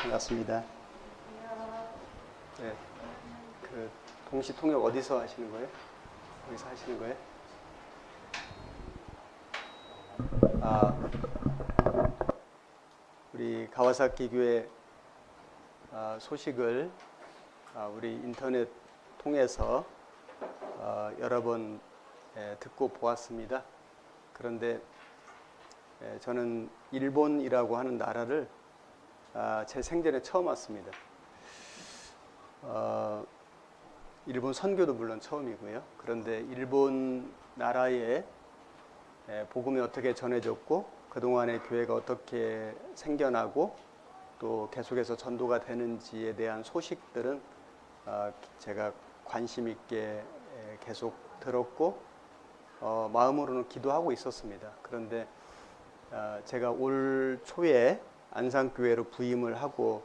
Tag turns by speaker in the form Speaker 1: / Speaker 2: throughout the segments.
Speaker 1: 반갑습니다. 네, 그 동시 통역 어디서 하시는 거예요? 어디서 하시는 거예요? 우리 가와사키 교회 소식을 우리 인터넷 통해서 여러 번 듣고 보았습니다. 그런데 저는 일본이라고 하는 나라를 제 생전에 처음 왔습니다. 일본 선교도 물론 처음이고요. 그런데 일본 나라에 복음이 어떻게 전해졌고 그동안의 교회가 어떻게 생겨나고 또 계속해서 전도가 되는지에 대한 소식들은 제가 관심 있게 계속 들었고 마음으로는 기도하고 있었습니다. 그런데 제가 올 초에 안산교회로 부임을 하고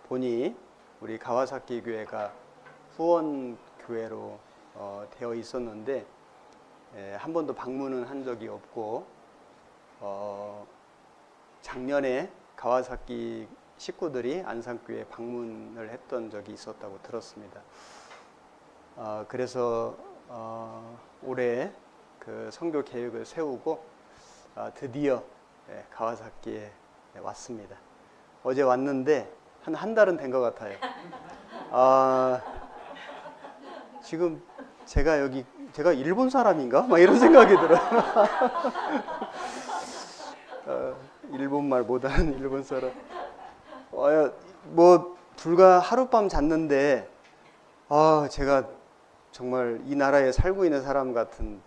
Speaker 1: 보니 우리 가와사키 교회가 후원교회로 되어 있었는데 한 번도 방문은 한 적이 없고 작년에 가와사키 식구들이 안산교회 방문을 했던 적이 있었다고 들었습니다. 그래서 올해 그 선교 계획을 세우고 드디어 가와사키에 왔습니다. 어제 왔는데 한 달은 된 것 같아요. 지금 제가 일본 사람인가? 막 이런 생각이 들어요. 일본말 못하는 일본 사람. 뭐 불과 하룻밤 잤는데 제가 정말 이 나라에 살고 있는 사람 같은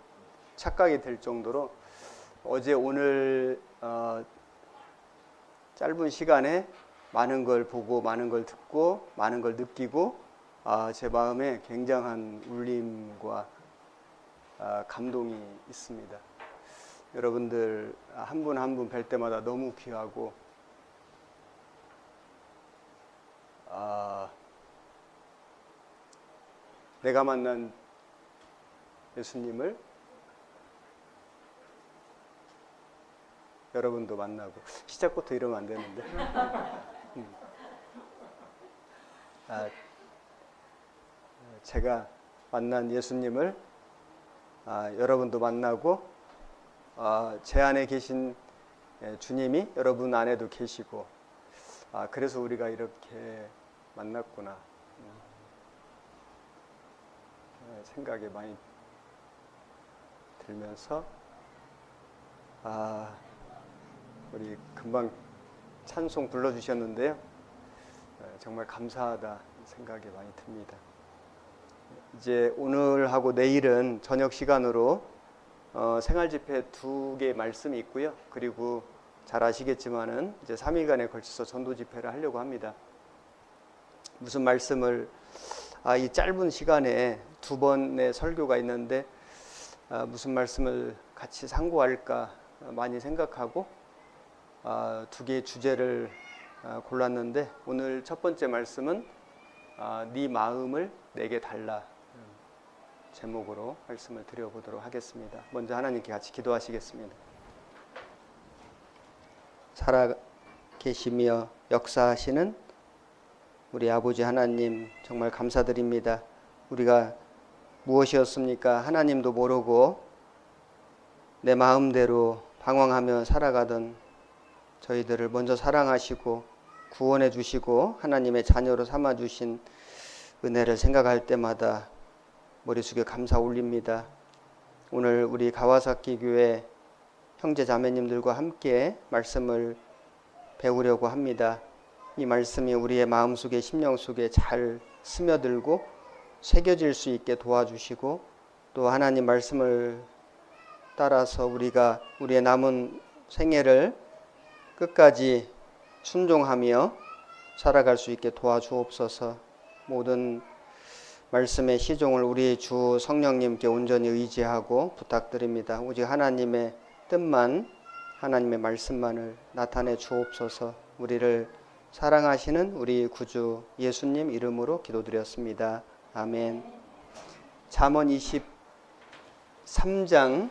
Speaker 1: 착각이 될 정도로 어제 오늘 짧은 시간에 많은 걸 보고 많은 걸 듣고 많은 걸 느끼고 제 마음에 굉장한 울림과 감동이 있습니다. 여러분들 한 분 한 분 뵐 때마다 너무 귀하고 내가 만난 예수님을 여러분도 만나고 시작부터 이러면 안 되는데 제가 만난 예수님을 여러분도 만나고 제 안에 계신 주님이 여러분 안에도 계시고 그래서 우리가 이렇게 만났구나 생각이 많이 들면서 우리 금방 찬송 불러주셨는데요. 정말 감사하다 생각이 많이 듭니다. 이제 오늘하고 내일은 저녁 시간으로 생활집회 2개 말씀이 있고요. 그리고 잘 아시겠지만은 이제 3일간에 걸쳐서 전도집회를 하려고 합니다. 무슨 말씀을 이 짧은 시간에 2번의 설교가 있는데 무슨 말씀을 같이 상고할까 많이 생각하고 2개의 주제를 골랐는데 오늘 첫 번째 말씀은 네 마음을 내게 달라 제목으로 말씀을 드려보도록 하겠습니다. 먼저 하나님께 같이 기도하시겠습니다. 살아계시며 역사하시는 우리 아버지 하나님 정말 감사드립니다. 우리가 무엇이었습니까? 하나님도 모르고 내 마음대로 방황하며 살아가던 저희들을 먼저 사랑하시고 구원해 주시고 하나님의 자녀로 삼아 주신 은혜를 생각할 때마다 머릿속에 감사 올립니다. 오늘 우리 가와사키 교회 형제 자매님들과 함께 말씀을 배우려고 합니다. 이 말씀이 우리의 마음속에 심령 속에 잘 스며들고 새겨질 수 있게 도와주시고 또 하나님 말씀을 따라서 우리가 우리의 남은 생애를 끝까지 순종하며 살아갈 수 있게 도와주옵소서. 모든 말씀의 시종을 우리 주 성령님께 온전히 의지하고 부탁드립니다. 오직 하나님의 뜻만 하나님의 말씀만을 나타내 주옵소서. 우리를 사랑하시는 우리 구주 예수님 이름으로 기도드렸습니다. 아멘. 잠언 23장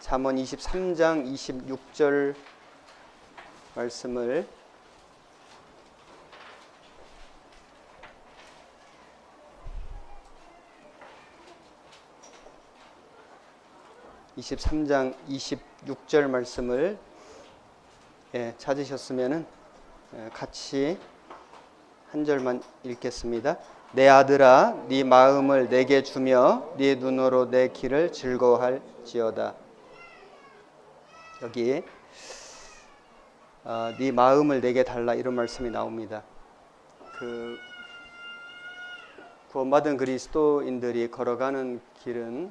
Speaker 1: 26절 말씀을 23장 26절 말씀을 찾으셨으면은 같이 한 절만 읽겠습니다. 내 아들아, 네 마음을 내게 주며 네 눈으로 내 길을 즐거워할지어다. 여기 네 마음을 내게 달라 이런 말씀이 나옵니다. 그 구원받은 그리스도인들이 걸어가는 길은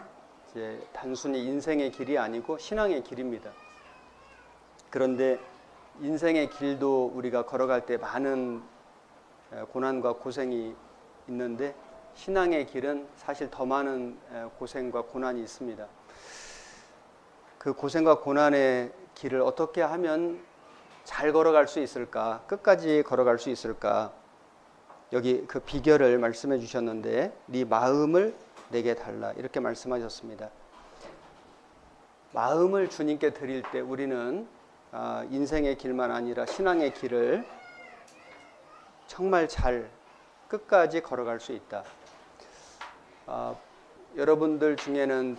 Speaker 1: 이제 단순히 인생의 길이 아니고 신앙의 길입니다. 그런데 인생의 길도 우리가 걸어갈 때 많은 고난과 고생이 있는데 신앙의 길은 사실 더 많은 고생과 고난이 있습니다. 그 고생과 고난의 길을 어떻게 하면 잘 걸어갈 수 있을까? 끝까지 걸어갈 수 있을까? 여기 그 비결을 말씀해 주셨는데 네 마음을 내게 달라 이렇게 말씀하셨습니다. 마음을 주님께 드릴 때 우리는 인생의 길만 아니라 신앙의 길을 정말 잘 끝까지 걸어갈 수 있다. 여러분들 중에는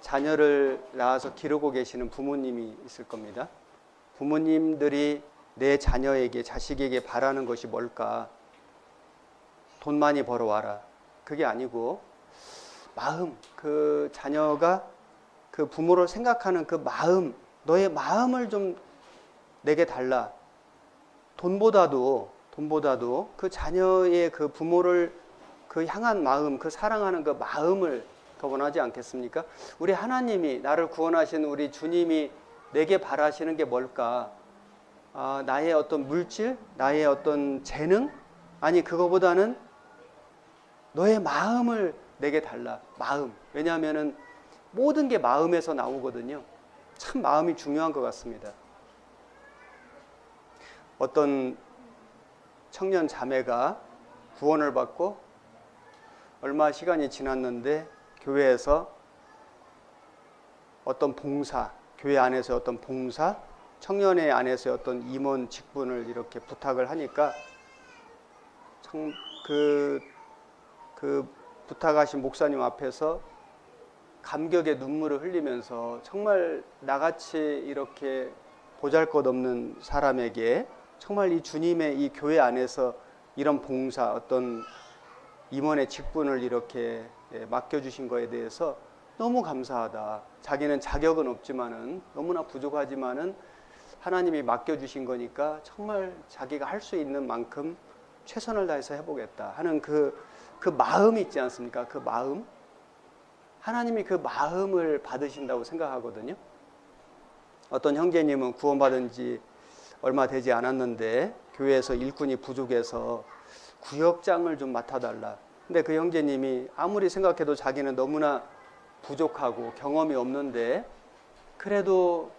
Speaker 1: 자녀를 낳아서 기르고 계시는 부모님이 있을 겁니다. 부모님들이 내 자녀에게, 자식에게 바라는 것이 뭘까? 돈 많이 벌어와라. 그게 아니고 마음, 그 자녀가 그 부모를 생각하는 그 마음, 너의 마음을 좀 내게 달라. 돈보다도 그 자녀의 그 부모를 그 향한 마음, 그 사랑하는 그 마음을 더 원하지 않겠습니까? 우리 하나님이, 나를 구원하신 우리 주님이 내게 바라시는 게 뭘까? 나의 어떤 물질, 나의 어떤 재능? 아니, 그거보다는 너의 마음을 내게 달라. 마음. 왜냐하면은 모든 게 마음에서 나오거든요. 참 마음이 중요한 것 같습니다. 어떤 청년 자매가 구원을 받고 얼마 시간이 지났는데 교회에서 어떤 봉사, 교회 안에서 어떤 봉사, 청년회 안에서 어떤 임원 직분을 이렇게 부탁을 하니까 참 그 부탁하신 목사님 앞에서 감격의 눈물을 흘리면서 정말 나같이 이렇게 보잘것없는 사람에게 정말 이 주님의 이 교회 안에서 이런 봉사, 어떤 임원의 직분을 이렇게 맡겨주신 거에 대해서 너무 감사하다. 자기는 자격은 없지만은 너무나 부족하지만은 하나님이 맡겨주신 거니까 정말 자기가 할 수 있는 만큼 최선을 다해서 해보겠다 하는 그 마음이 있지 않습니까? 그 마음. 하나님이 그 마음을 받으신다고 생각하거든요. 어떤 형제님은 구원받은 지 얼마 되지 않았는데 교회에서 일꾼이 부족해서 구역장을 좀 맡아달라. 근데 그 형제님이 아무리 생각해도 자기는 너무나 부족하고 경험이 없는데 그래도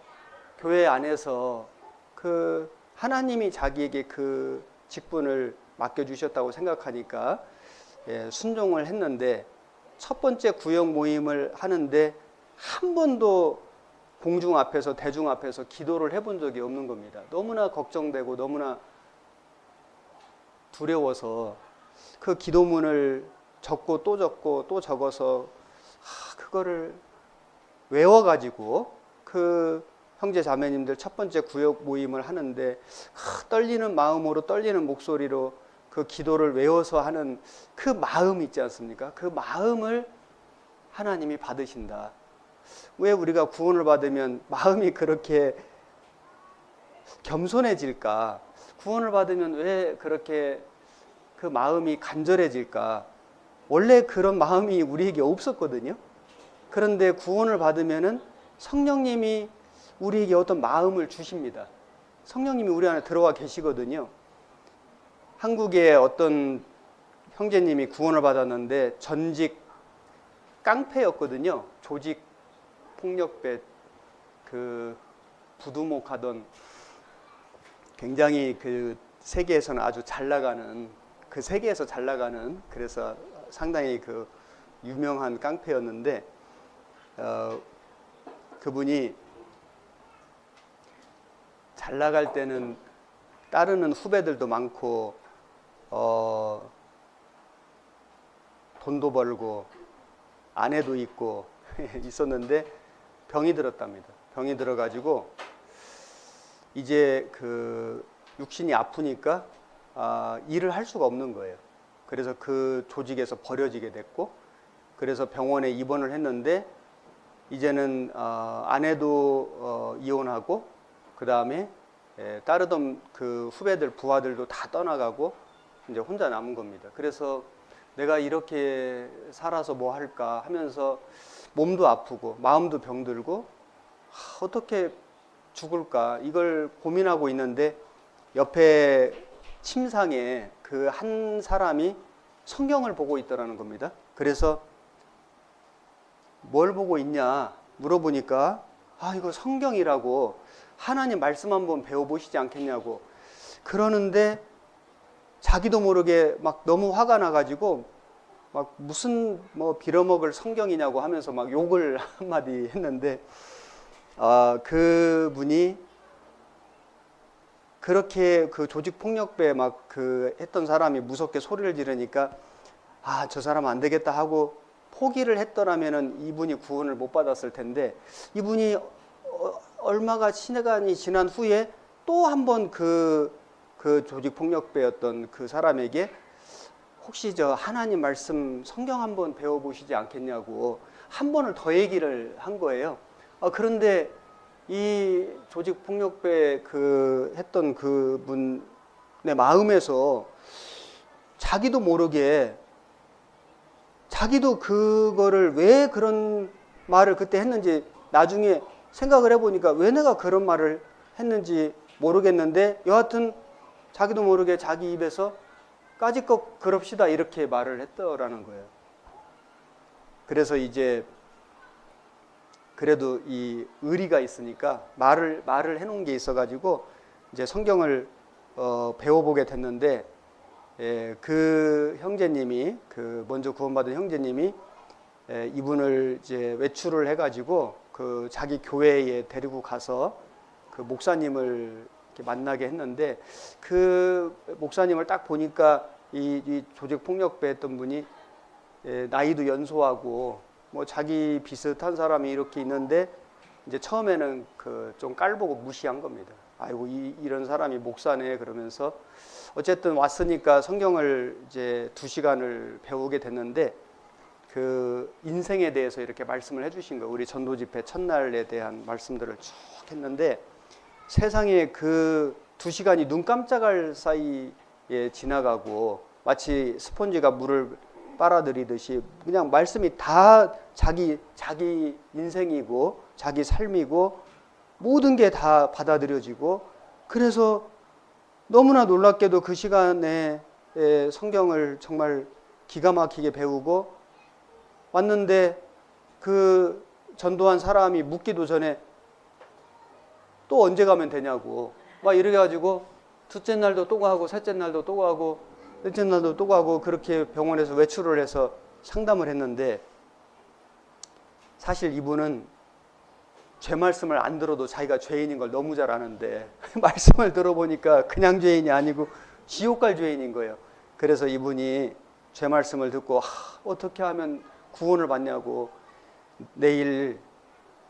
Speaker 1: 교회 안에서 그 하나님이 자기에게 그 직분을 맡겨주셨다고 생각하니까 순종을 했는데 첫 번째 구역 모임을 하는데 한 번도 공중 앞에서 대중 앞에서 기도를 해본 적이 없는 겁니다. 너무나 걱정되고 너무나 두려워서 그 기도문을 적고 또 적어서 그거를 외워가지고 그 형제 자매님들 첫 번째 구역 모임을 하는데 떨리는 마음으로 떨리는 목소리로 그 기도를 외워서 하는 그 마음 있지 않습니까? 그 마음을 하나님이 받으신다. 왜 우리가 구원을 받으면 마음이 그렇게 겸손해질까? 구원을 받으면 왜 그렇게 그 마음이 간절해질까? 원래 그런 마음이 우리에게 없었거든요. 그런데 구원을 받으면은 성령님이 우리에게 어떤 마음을 주십니다. 성령님이 우리 안에 들어와 계시거든요. 한국의 어떤 형제님이 구원을 받았는데 전직 깡패였거든요. 조직 폭력배 그 부두목하던 굉장히 그 세계에서는 아주 잘 나가는 그 세계에서 잘 나가는 그래서 상당히 그 유명한 깡패였는데 그분이 잘 나갈 때는 따르는 후배들도 많고 돈도 벌고 아내도 있고 있었는데 병이 들었답니다. 병이 들어가지고 이제 그 육신이 아프니까 일을 할 수가 없는 거예요. 그래서 그 조직에서 버려지게 됐고, 그래서 병원에 입원을 했는데 이제는 아내도 이혼하고, 그 다음에 따르던 그 후배들 부하들도 다 떠나가고 이제 혼자 남은 겁니다. 그래서 내가 이렇게 살아서 뭐 할까 하면서 몸도 아프고 마음도 병들고 어떻게 죽을까 이걸 고민하고 있는데 옆에 침상에 그 한 사람이 성경을 보고 있더라는 겁니다. 그래서 뭘 보고 있냐 물어보니까 이거 성경이라고, 하나님 말씀 한번 배워보시지 않겠냐고 그러는데, 자기도 모르게 막 너무 화가 나가지고 막 무슨 뭐 빌어먹을 성경이냐고 하면서 막 욕을 한마디 했는데, 그분이 그렇게 그 조직폭력배 막 그 했던 사람이 무섭게 소리를 지르니까 저 사람 안 되겠다 하고 포기를 했더라면은 이분이 구원을 못 받았을 텐데, 이분이 얼마가 시간이 지난 후에 또 한 번 그 조직폭력배였던 그 사람에게 혹시 저 하나님 말씀 성경 한번 배워보시지 않겠냐고 한 번을 더 얘기를 한 거예요. 그런데 이 조직폭력배 그 했던 그분의 마음에서 자기도 모르게, 자기도 그거를 왜 그런 말을 그때 했는지 나중에 생각을 해보니까 왜 내가 그런 말을 했는지 모르겠는데, 여하튼 자기도 모르게 자기 입에서 까짓것 그럽시다 이렇게 말을 했더라는 거예요. 그래서 이제 그래도 이 의리가 있으니까 말을 해놓은 게 있어가지고 이제 성경을 배워보게 됐는데, 그 형제님이, 그 먼저 구원받은 형제님이 이분을 이제 외출을 해가지고 그 자기 교회에 데리고 가서 그 목사님을 이렇게 만나게 했는데, 그 목사님을 딱 보니까 이 조직폭력배 했던 분이 나이도 연소하고 뭐 자기 비슷한 사람이 이렇게 있는데, 이제 처음에는 그 좀 깔보고 무시한 겁니다. 아이고 이런 사람이 목사네 그러면서, 어쨌든 왔으니까 성경을 이제 2시간을 배우게 됐는데, 그 인생에 대해서 이렇게 말씀을 해주신 거예요. 우리 전도 집회 첫날에 대한 말씀들을 쭉 했는데, 세상에 그 2시간이 눈 깜짝할 사이에 지나가고 마치 스펀지가 물을 빨아들이듯이 그냥 말씀이 다 자기 인생이고 자기 삶이고 모든 게 다 받아들여지고, 그래서 너무나 놀랍게도 그 시간에 성경을 정말 기가 막히게 배우고 왔는데, 그 전도한 사람이 묻기도 전에 또 언제 가면 되냐고 막 이래가지고 둘째 날도 또 가고 셋째 날도 또 가고 넷째 날도 또 가고 그렇게 병원에서 외출을 해서 상담을 했는데, 사실 이분은 죄 말씀을 안 들어도 자기가 죄인인 걸 너무 잘 아는데 말씀을 들어보니까 그냥 죄인이 아니고 지옥 갈 죄인인 거예요. 그래서 이분이 죄 말씀을 듣고 어떻게 하면 구원을 받냐고 내일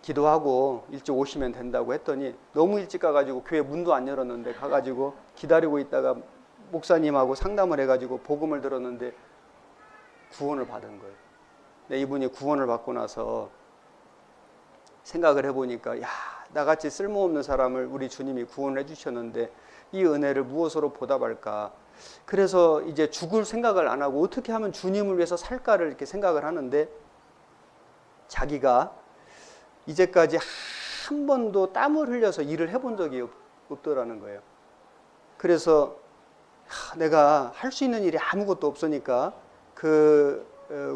Speaker 1: 기도하고 일찍 오시면 된다고 했더니, 너무 일찍 가가지고 교회 문도 안 열었는데 가가지고 기다리고 있다가 목사님하고 상담을 해가지고 복음을 들었는데 구원을 받은 거예요. 근데 이분이 구원을 받고 나서 생각을 해보니까, 나같이 쓸모없는 사람을 우리 주님이 구원을 해주셨는데 이 은혜를 무엇으로 보답할까. 그래서 이제 죽을 생각을 안 하고 어떻게 하면 주님을 위해서 살까를 이렇게 생각을 하는데, 자기가 이제까지 한 번도 땀을 흘려서 일을 해본 적이 없더라는 거예요. 그래서 내가 할 수 있는 일이 아무것도 없으니까 그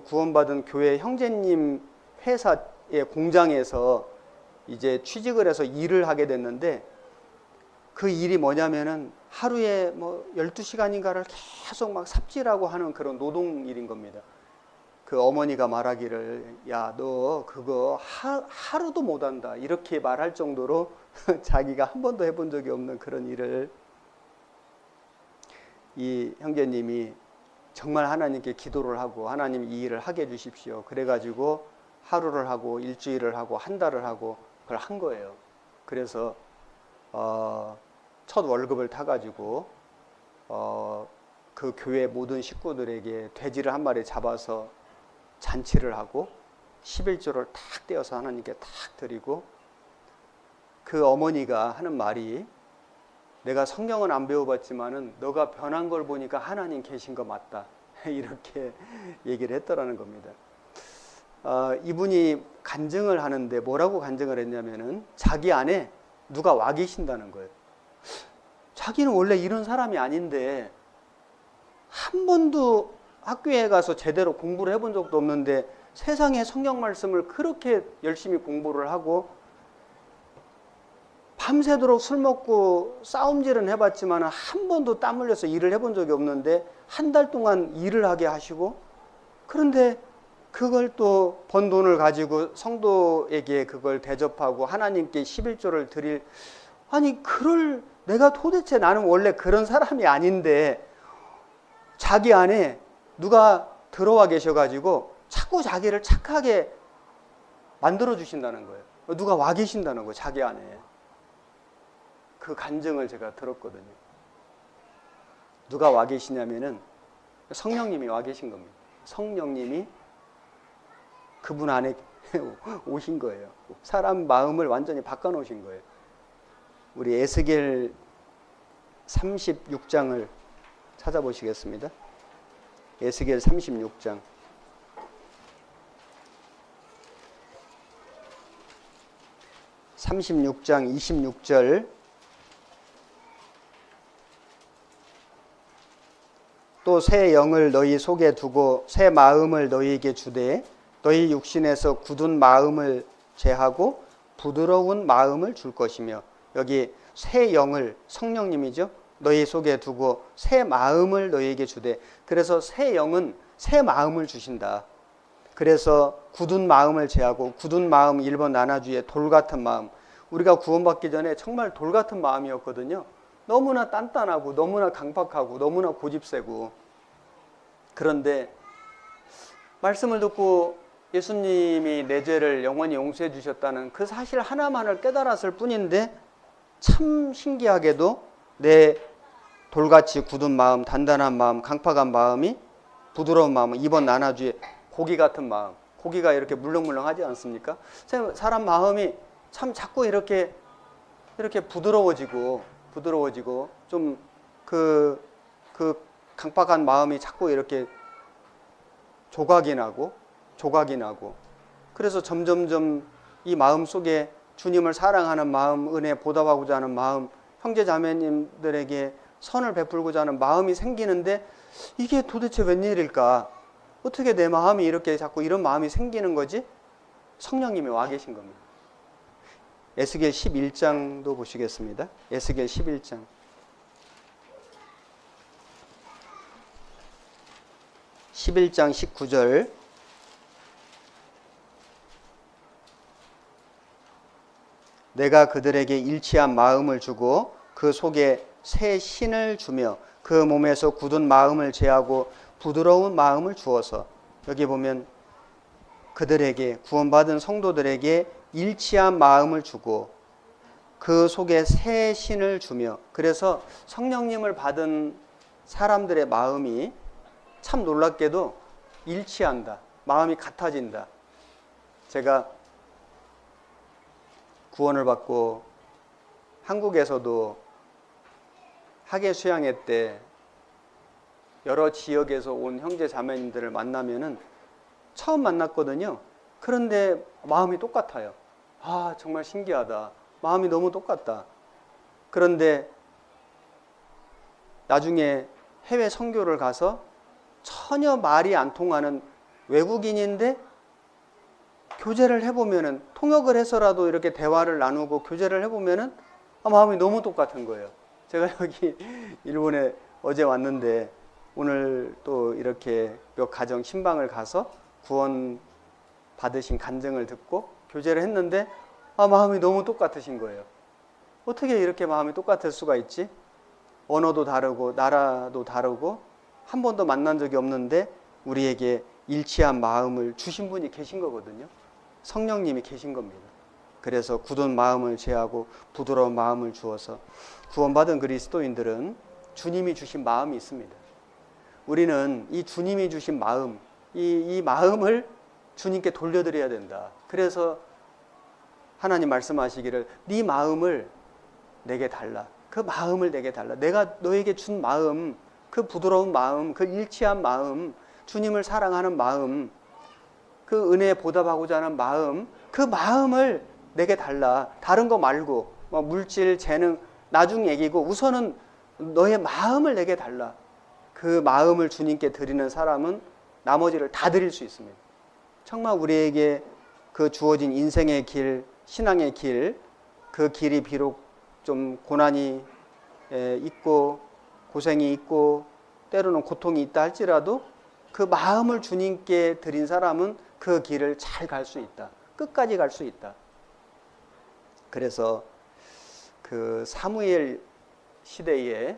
Speaker 1: 구원받은 교회 형제님 회사의 공장에서 이제 취직을 해서 일을 하게 됐는데, 그 일이 뭐냐면은 하루에 뭐 12시간인가를 계속 막 삽질하고 하는 그런 노동 일인 겁니다. 그 어머니가 말하기를, 야, 너 그거 하루도 못한다 이렇게 말할 정도로 자기가 한 번도 해본 적이 없는 그런 일을 이 형제님이 정말 하나님께 기도를 하고, 하나님 이 일을 하게 해주십시오. 그래가지고 하루를 하고 일주일을 하고 한 달을 하고 그걸 한 거예요. 그래서 첫 월급을 타가지고 그 교회 모든 식구들에게 돼지를 한 마리 잡아서 잔치를 하고 11조를 탁 떼어서 하나님께 탁 드리고, 그 어머니가 하는 말이, 내가 성경은 안 배워봤지만은 너가 변한 걸 보니까 하나님 계신 거 맞다. 이렇게 얘기를 했더라는 겁니다. 이분이 간증을 하는데 뭐라고 간증을 했냐면은 자기 안에 누가 와 계신다는 거예요. 자기는 원래 이런 사람이 아닌데 한 번도 학교에 가서 제대로 공부를 해본 적도 없는데 세상에 성경 말씀을 그렇게 열심히 공부를 하고 밤새도록 술 먹고 싸움질은 해봤지만 한 번도 땀 흘려서 일을 해본 적이 없는데 한 달 동안 일을 하게 하시고, 그런데 그걸 또 번 돈을 가지고 성도에게 그걸 대접하고 하나님께 11조를 드릴, 아니 그럴, 내가 도대체 나는 원래 그런 사람이 아닌데 자기 안에 누가 들어와 계셔가지고 자꾸 자기를 착하게 만들어 주신다는 거예요. 누가 와 계신다는 거예요, 자기 안에. 그 간증을 제가 들었거든요. 누가 와 계시냐면은 성령님이 와 계신 겁니다. 성령님이 그분 안에 오신 거예요. 사람 마음을 완전히 바꿔 놓으신 거예요. 우리 에스겔 36장을 찾아보시겠습니다. 에스겔 36장. (36장) 26절. 또 새 영을 너희 속에 두고 새 마음을 너희에게 주되 너희 육신에서 굳은 마음을 제하고 부드러운 마음을 줄 것이며, 여기 새 영을, 성령님이죠, 너희 속에 두고 새 마음을 너희에게 주되, 그래서 새 영은 새 마음을 주신다. 그래서 굳은 마음을 제하고, 굳은 마음 1번 나눠주에 돌 같은 마음, 우리가 구원받기 전에 정말 돌 같은 마음이었거든요. 너무나 단단하고 너무나 강박하고 너무나 고집세고. 그런데 말씀을 듣고 예수님이 내 죄를 영원히 용서해 주셨다는 그 사실 하나만을 깨달았을 뿐인데, 참 신기하게도 내 돌같이 굳은 마음, 단단한 마음, 강팍한 마음이 부드러운 마음, 2번 나눠주에 고기 같은 마음, 고기가 이렇게 물렁물렁하지 않습니까? 사람 마음이 참 자꾸 이렇게 부드러워지고 좀 그 강팍한 마음이 자꾸 이렇게 조각이 나고 그래서 점점점 이 마음 속에 주님을 사랑하는 마음, 은혜 보답하고자 하는 마음, 형제 자매님들에게 선을 베풀고자 하는 마음이 생기는데, 이게 도대체 웬일일까? 어떻게 내 마음이 이렇게 자꾸 이런 마음이 생기는 거지? 성령님이 와 계신 겁니다. 에스겔 11장도 보시겠습니다. 에스겔 11장. (11장) 19절. 내가 그들에게 일치한 마음을 주고 그 속에 새 신을 주며 그 몸에서 굳은 마음을 제하고 부드러운 마음을 주어서, 여기 보면 그들에게, 구원받은 성도들에게 일치한 마음을 주고 그 속에 새 신을 주며, 그래서 성령님을 받은 사람들의 마음이 참 놀랍게도 일치한다. 마음이 같아진다. 제가 구원을 받고 한국에서도 학예 수양회 때 여러 지역에서 온 형제 자매님들을 만나면은 처음 만났거든요. 그런데 마음이 똑같아요. 아, 정말 신기하다. 마음이 너무 똑같다. 그런데 나중에 해외 선교를 가서 전혀 말이 안 통하는 외국인인데 교제를 해보면은, 통역을 해서라도 이렇게 대화를 나누고 교제를 해보면은 마음이 너무 똑같은 거예요. 제가 여기 일본에 어제 왔는데 오늘 또 이렇게 몇 가정 신방을 가서 구원 받으신 간증을 듣고 교제를 했는데 마음이 너무 똑같으신 거예요. 어떻게 이렇게 마음이 똑같을 수가 있지? 언어도 다르고 나라도 다르고 한 번도 만난 적이 없는데 우리에게 일치한 마음을 주신 분이 계신 거거든요. 성령님이 계신 겁니다. 그래서 굳은 마음을 제하고 부드러운 마음을 주어서 구원받은 그리스도인들은 주님이 주신 마음이 있습니다. 우리는 이 주님이 주신 마음, 이 마음을 주님께 돌려드려야 된다. 그래서 하나님 말씀하시기를 네 마음을 내게 달라. 그 마음을 내게 달라. 내가 너에게 준 마음, 그 부드러운 마음, 그 일치한 마음, 주님을 사랑하는 마음, 그 은혜에 보답하고자 하는 마음, 그 마음을 내게 달라. 다른 거 말고 뭐 물질, 재능 나중 얘기고 우선은 너의 마음을 내게 달라. 그 마음을 주님께 드리는 사람은 나머지를 다 드릴 수 있습니다. 정말 우리에게 그 주어진 인생의 길, 신앙의 길, 그 길이 비록 좀 고난이 있고 고생이 있고 때로는 고통이 있다 할지라도 그 마음을 주님께 드린 사람은 그 길을 잘 갈 수 있다. 끝까지 갈 수 있다. 그래서 그 사무엘 시대에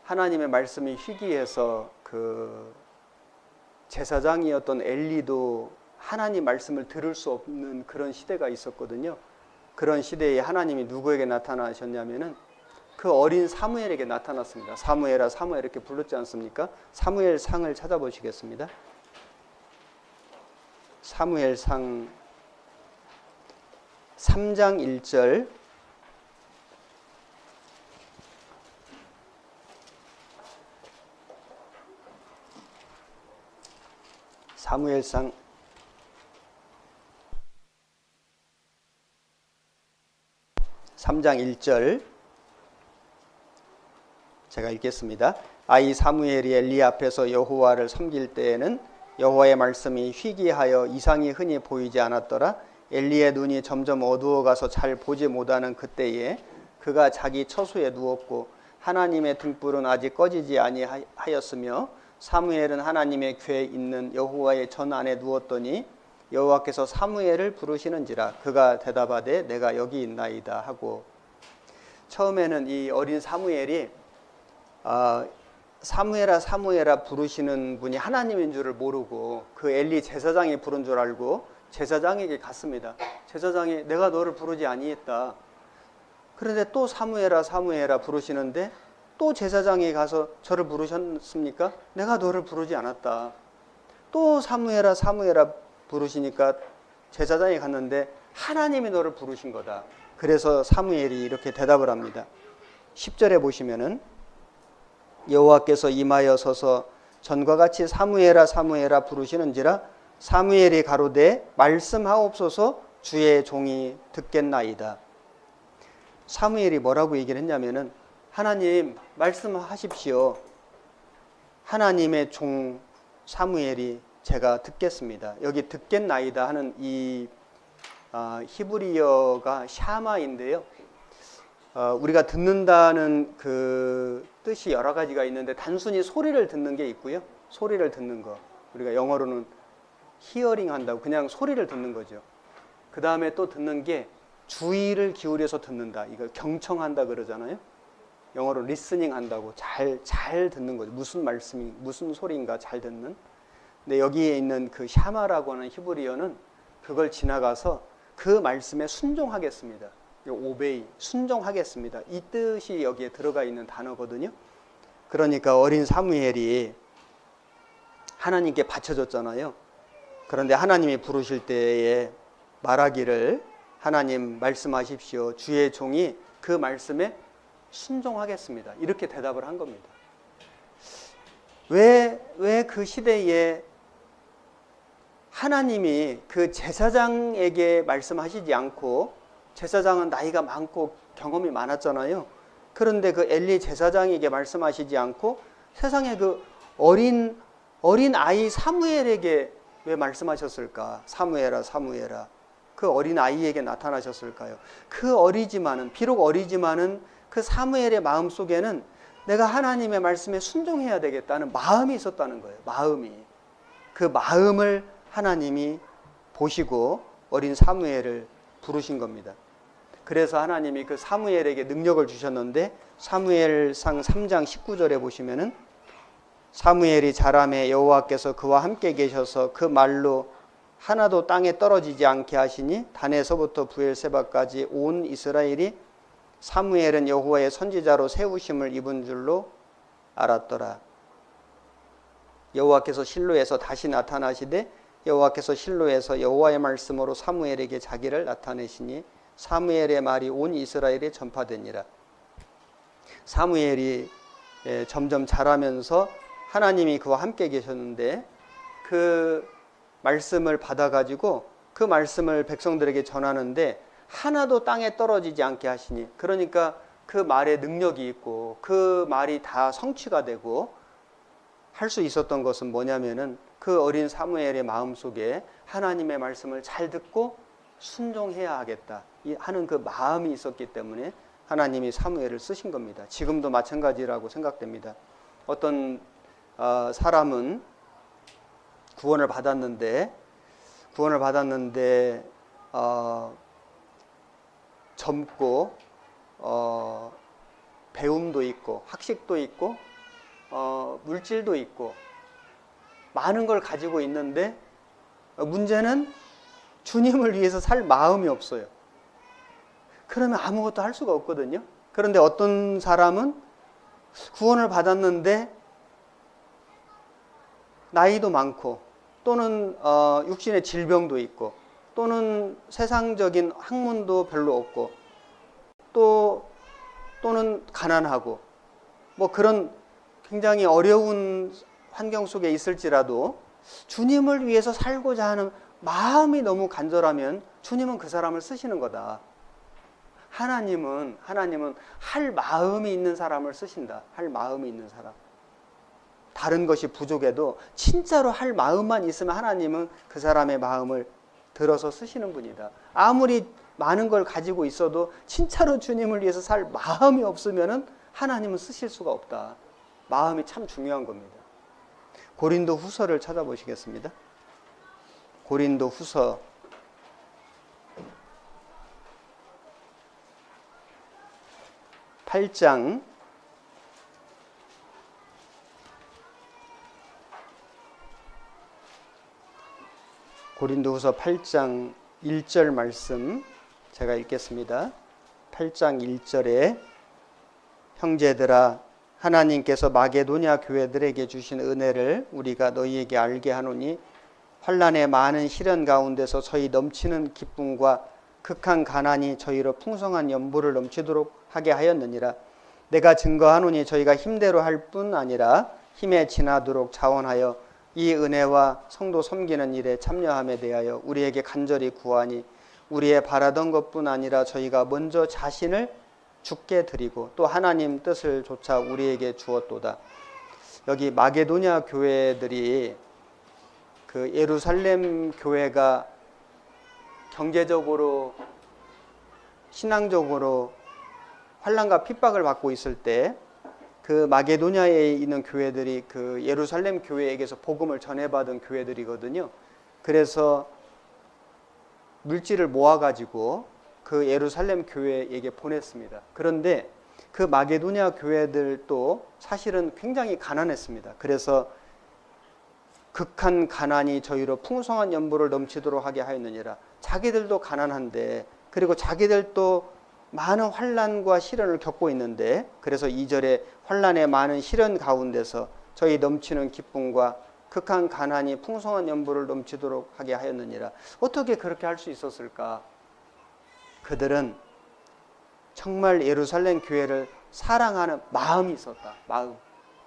Speaker 1: 하나님의 말씀이 희귀해서 그 제사장이었던 엘리도 하나님 말씀을 들을 수 없는 그런 시대가 있었거든요. 그런 시대에 하나님이 누구에게 나타나셨냐면은 그 어린 사무엘에게 나타났습니다. 사무엘아 사무엘 이렇게 불렀지 않습니까? 사무엘상을 찾아보시겠습니다. 사무엘상 3장 1절 사무엘상 3장 1절 제가 읽겠습니다. 아이 사무엘이 엘리 앞에서 여호와를 섬길 때에는 여호와의 말씀이 희귀하여 이상이 흔히 보이지 않았더라. 엘리의 눈이 점점 어두워가서 잘 보지 못하는 그때에 그가 자기 처소에 누웠고 하나님의 등불은 아직 꺼지지 아니하였으며 사무엘은 하나님의 궤에 있는 여호와의 전 안에 누웠더니 여호와께서 사무엘을 부르시는지라. 그가 대답하되 내가 여기 있나이다 하고. 처음에는 이 어린 사무엘이 사무엘아 사무엘아 부르시는 분이 하나님인 줄을 모르고 그 엘리 제사장이 부른 줄 알고 제사장에게 갔습니다. 제사장이 내가 너를 부르지 아니했다. 그런데 또 사무엘아 사무엘아 부르시는데 또 제사장이 가서 저를 부르셨습니까? 내가 너를 부르지 않았다. 또 사무엘아 사무엘아 부르시니까 제사장이 갔는데 하나님이 너를 부르신 거다. 그래서 사무엘이 이렇게 대답을 합니다. 10절에 보시면은 여호와께서 임하여 서서 전과 같이 사무엘아 사무엘아 부르시는지라. 사무엘이 가로되 말씀하옵소서 주의 종이 듣겠나이다. 사무엘이 뭐라고 얘기를 했냐면은 하나님 말씀하십시오. 하나님의 종 사무엘이 제가 듣겠습니다. 여기 듣겠나이다 하는 이 히브리어가 샤마인데요. 우리가 듣는다는 그 뜻이 여러 가지가 있는데 단순히 소리를 듣는 게 있고요. 소리를 듣는 거. 우리가 영어로는 히어링 한다고 그냥 소리를 듣는 거죠. 그 다음에 또 듣는 게 주의를 기울여서 듣는다. 이거 경청한다 그러잖아요. 영어로 리스닝 한다고 잘 듣는 거죠. 무슨 말씀이 무슨 소리인가 잘 듣는. 근데 여기에 있는 그 샤마라고 하는 히브리어는 그걸 지나가서 그 말씀에 순종하겠습니다. 오베이, 순종하겠습니다. 이 뜻이 여기에 들어가 있는 단어거든요. 그러니까 어린 사무엘이 하나님께 바쳐졌잖아요. 그런데 하나님이 부르실 때에 말하기를 하나님 말씀하십시오. 주의 종이 그 말씀에 순종하겠습니다. 이렇게 대답을 한 겁니다. 왜 그 시대에 하나님이 그 제사장에게 말씀하시지 않고, 제사장은 나이가 많고 경험이 많았잖아요. 그런데 그 엘리 제사장에게 말씀하시지 않고 세상에 그 어린 아이 사무엘에게 왜 말씀하셨을까? 사무엘아 사무엘아. 그 어린 아이에게 나타나셨을까요? 그 어리지만은, 비록 어리지만은 그 사무엘의 마음 속에는 내가 하나님의 말씀에 순종해야 되겠다는 마음이 있었다는 거예요. 마음이. 그 마음을 하나님이 보시고 어린 사무엘을 부르신 겁니다. 그래서 하나님이 그 사무엘에게 능력을 주셨는데 사무엘상 3장 19절에 보시면은 사무엘이 자라매 여호와께서 그와 함께 계셔서 그 말로 하나도 땅에 떨어지지 않게 하시니 단에서부터 부엘세바까지 온 이스라엘이 사무엘은 여호와의 선지자로 세우심을 입은 줄로 알았더라. 여호와께서 실로에서 다시 나타나시되 여호와께서 실로에서 여호와의 말씀으로 사무엘에게 자기를 나타내시니 사무엘의 말이 온 이스라엘에 전파되니라. 사무엘이 점점 자라면서 하나님이 그와 함께 계셨는데 그 말씀을 받아가지고 그 말씀을 백성들에게 전하는데 하나도 땅에 떨어지지 않게 하시니, 그러니까 그 말에 능력이 있고 그 말이 다 성취가 되고 할 수 있었던 것은 뭐냐면은 그 어린 사무엘의 마음속에 하나님의 말씀을 잘 듣고 순종해야 하겠다 하는 그 마음이 있었기 때문에 하나님이 사무엘을 쓰신 겁니다. 지금도 마찬가지라고 생각됩니다. 어떤 사람은 구원을 받았는데 젊고 배움도 있고 학식도 있고 물질도 있고 많은 걸 가지고 있는데 문제는 주님을 위해서 살 마음이 없어요. 그러면 아무것도 할 수가 없거든요. 그런데 어떤 사람은 구원을 받았는데 나이도 많고 또는 육신의 질병도 있고 또는 세상적인 학문도 별로 없고 또는 가난하고 뭐 그런 굉장히 어려운 환경 속에 있을지라도 주님을 위해서 살고자 하는 마음이 너무 간절하면 주님은 그 사람을 쓰시는 거다. 하나님은 할 마음이 있는 사람을 쓰신다. 할 마음이 있는 사람. 다른 것이 부족해도 진짜로 할 마음만 있으면 하나님은 그 사람의 마음을 들어서 쓰시는 분이다. 아무리 많은 걸 가지고 있어도 진짜로 주님을 위해서 살 마음이 없으면 하나님은 쓰실 수가 없다. 마음이 참 중요한 겁니다. 고린도 후서를 찾아보시겠습니다. 고린도 후서 8장 1절 말씀 제가 읽겠습니다. 8장 1절에 형제들아 하나님께서 마게도냐 교회들에게 주신 은혜를 우리가 너희에게 알게 하노니 환난의 많은 시련 가운데서 저희 넘치는 기쁨과 극한 가난이 저희로 풍성한 연보를 넘치도록 하게 하였느니라. 내가 증거하노니 저희가 힘대로 할 뿐 아니라 힘에 지나도록 자원하여 이 은혜와 성도 섬기는 일에 참여함에 대하여 우리에게 간절히 구하니 우리의 바라던 것뿐 아니라 저희가 먼저 자신을 주께 드리고 또 하나님 뜻을 조차 우리에게 주었도다. 여기 마게도냐 교회들이 그 예루살렘 교회가 경제적으로 신앙적으로 환난과 핍박을 받고 있을 때 그 마게도냐에 있는 교회들이 그 예루살렘 교회에게서 복음을 전해받은 교회들이거든요. 그래서 물질을 모아가지고 그 예루살렘 교회에게 보냈습니다. 그런데 그 마게도냐 교회들도 사실은 굉장히 가난했습니다. 그래서 극한 가난이 저희로 풍성한 연보를 넘치도록 하게 하였느니라. 자기들도 가난한데 그리고 자기들도 많은 환난과 시련을 겪고 있는데 그래서 2절에 환난의 많은 시련 가운데서 저희 넘치는 기쁨과 극한 가난이 풍성한 연보를 넘치도록 하게 하였느니라. 어떻게 그렇게 할 수 있었을까? 그들은 정말 예루살렘 교회를 사랑하는 마음이 있었다.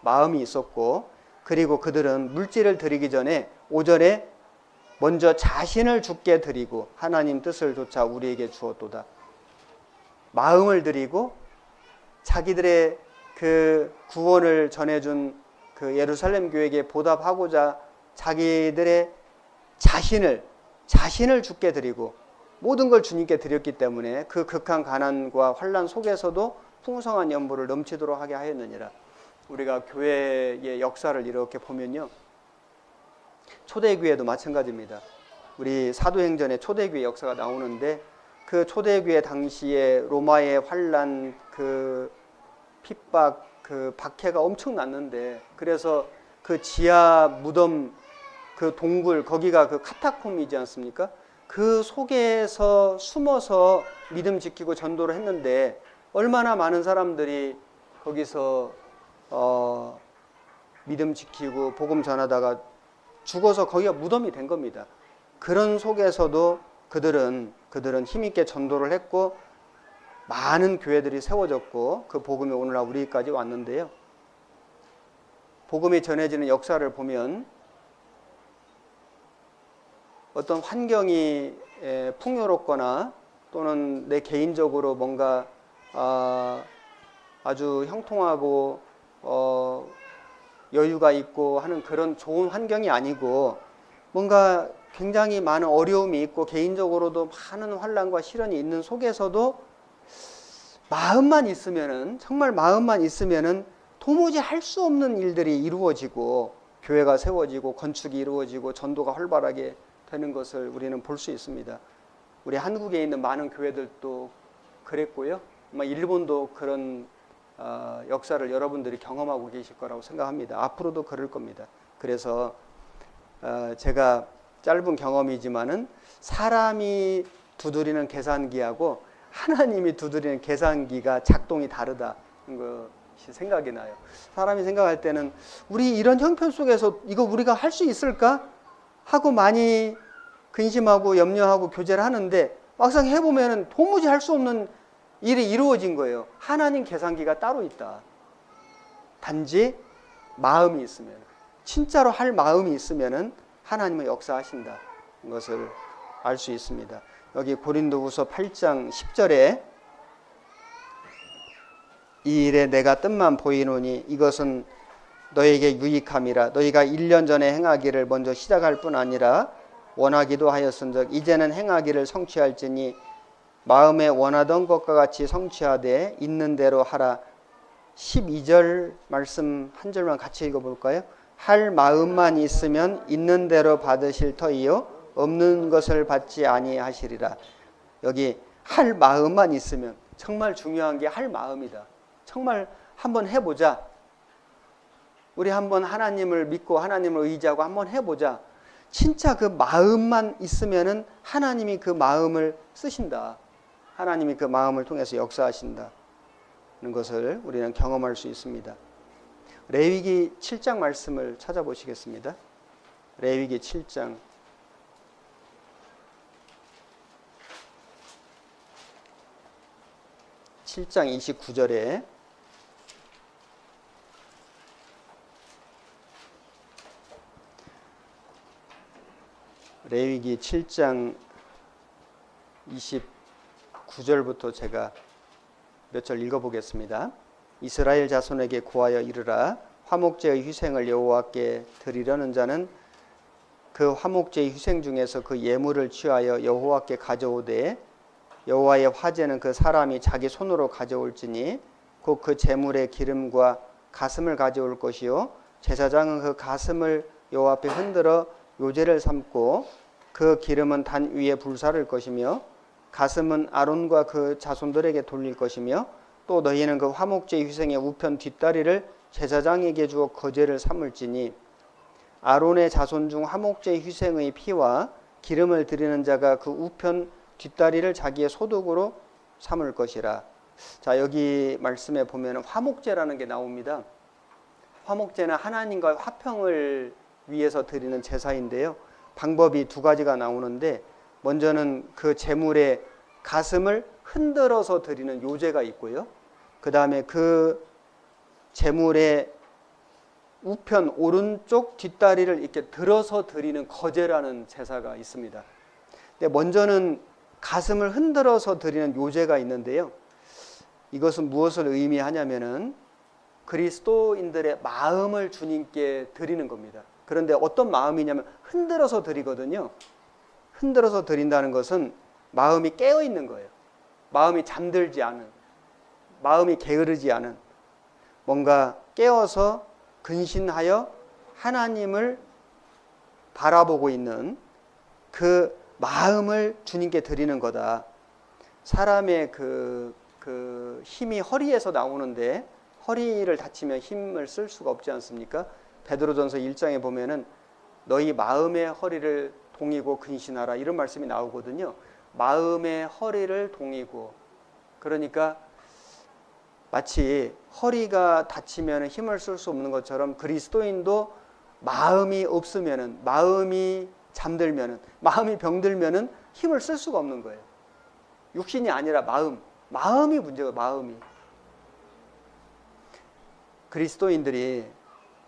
Speaker 1: 마음이 있었고 그리고 그들은 물질을 드리기 전에 5절에 먼저 자신을 주께 드리고 하나님 뜻을 조차 우리에게 주었도다. 마음을 드리고 자기들의 그 구원을 전해준 그 예루살렘 교회에게 보답하고자 자기들의 자신을 주께 드리고 모든 걸 주님께 드렸기 때문에 그 극한 가난과 환난 속에서도 풍성한 연보를 넘치도록 하게 하였느니라. 우리가 교회의 역사를 이렇게 보면요, 초대교회도 마찬가지입니다. 우리 사도행전에 초대교회 역사가 나오는데 그 초대교회 당시에 로마의 환난, 그 핍박, 그 박해가 엄청 났는데 그래서 그 지하 무덤 그 동굴, 거기가 그 카타콤이지 않습니까? 그 속에서 숨어서 믿음 지키고 전도를 했는데 얼마나 많은 사람들이 거기서 믿음 지키고 복음 전하다가 죽어서 거기가 무덤이 된 겁니다. 그런 속에서도 그들은 힘있게 전도를 했고 많은 교회들이 세워졌고 그 복음이 오늘날 우리까지 왔는데요. 복음이 전해지는 역사를 보면 어떤 환경이 풍요롭거나 또는 내 개인적으로 뭔가 아주 형통하고 여유가 있고 하는 그런 좋은 환경이 아니고 뭔가 굉장히 많은 어려움이 있고 개인적으로도 많은 환난과 시련이 있는 속에서도 마음만 있으면은, 정말 마음만 있으면은 도무지 할 수 없는 일들이 이루어지고 교회가 세워지고 건축이 이루어지고 전도가 활발하게 되는 것을 우리는 볼 수 있습니다. 우리 한국에 있는 많은 교회들도 그랬고요. 아마 일본도 그런 역사를 여러분들이 경험하고 계실 거라고 생각합니다. 앞으로도 그럴 겁니다. 그래서 제가 짧은 경험이지만은 사람이 두드리는 계산기하고 하나님이 두드리는 계산기가 작동이 다르다는 것이 생각이 나요. 사람이 생각할 때는 우리 이런 형편 속에서 이거 우리가 할 수 있을까? 하고 많이 근심하고 염려하고 교제를 하는데 막상 해보면 도무지 할 수 없는 일이 이루어진 거예요. 하나님 계산기가 따로 있다. 단지 마음이 있으면, 진짜로 할 마음이 있으면 하나님은 역사하신다. 것을 알 수 있습니다. 여기 고린도후서 8장 10절에 이 일에 내가 뜻만 보이노니 이것은 너에게 유익함이라. 너희가 1년 전에 행하기를 먼저 시작할 뿐 아니라 원하기도 하였은즉 이제는 행하기를 성취할지니 마음에 원하던 것과 같이 성취하되 있는 대로 하라. 12절 말씀 한 절만 같이 읽어볼까요? 할 마음만 있으면 있는 대로 받으실 터이요 없는 것을 받지 아니하시리라. 여기 할 마음만 있으면, 정말 중요한 게 할 마음이다. 정말 한번 해보자. 우리 한번 하나님을 믿고 하나님을 의지하고 한번 해보자. 진짜 그 마음만 있으면은 하나님이 그 마음을 쓰신다. 하나님이 그 마음을 통해서 역사하신다는 것을 우리는 경험할 수 있습니다. 레위기 7장 말씀을 찾아보시겠습니다. 레위기 7장 29절에 레위기 7장 29절부터 제가 몇 절 읽어보겠습니다. 이스라엘 자손에게 고하여 이르라. 화목제의 희생을 여호와께 드리려는 자는 그 화목제의 희생 중에서 그 예물을 취하여 여호와께 가져오되 여호와의 화제는 그 사람이 자기 손으로 가져올지니 곧 그 제물의 기름과 가슴을 가져올 것이요 제사장은 그 가슴을 여호와 앞에 흔들어 요제를 삼고 그 기름은 단 위에 불사를 것이며 가슴은 아론과 그 자손들에게 돌릴 것이며 또 너희는 그 화목제 희생의 우편 뒷다리를 제사장에게 주어 거제를 삼을지니 아론의 자손 중 화목제 희생의 피와 기름을 드리는 자가 그 우편 뒷다리를 자기의 소득으로 삼을 것이라. 자, 여기 말씀에 보면 화목제라는 게 나옵니다. 화목제는 하나님과의 화평을 위해서 드리는 제사인데요. 방법이 두 가지가 나오는데 먼저는 그 제물의 가슴을 흔들어서 드리는 요제가 있고요. 그 다음에 그 제물의 우편 오른쪽 뒷다리를 이렇게 들어서 드리는 거제라는 제사가 있습니다. 근데 먼저는 가슴을 흔들어서 드리는 요제가 있는데요. 이것은 무엇을 의미하냐면은 그리스도인들의 마음을 주님께 드리는 겁니다. 그런데 어떤 마음이냐면 흔들어서 드리거든요. 흔들어서 드린다는 것은 마음이 깨어 있는 거예요. 마음이 잠들지 않은, 마음이 게으르지 않은, 뭔가 깨어서 근신하여 하나님을 바라보고 있는 그 마음을 주님께 드리는 거다. 사람의 그 힘이 허리에서 나오는데 허리를 다치면 힘을 쓸 수가 없지 않습니까? 베드로전서 1장에 보면은 너희 마음의 허리를 동이고 근신하라 이런 말씀이 나오거든요. 마음의 허리를 동이고, 그러니까 마치 허리가 다치면 힘을 쓸 수 없는 것처럼 그리스도인도 마음이 없으면은, 마음이 잠들면은, 마음이 병들면은 힘을 쓸 수가 없는 거예요. 육신이 아니라 마음이 문제가, 마음이. 그리스도인들이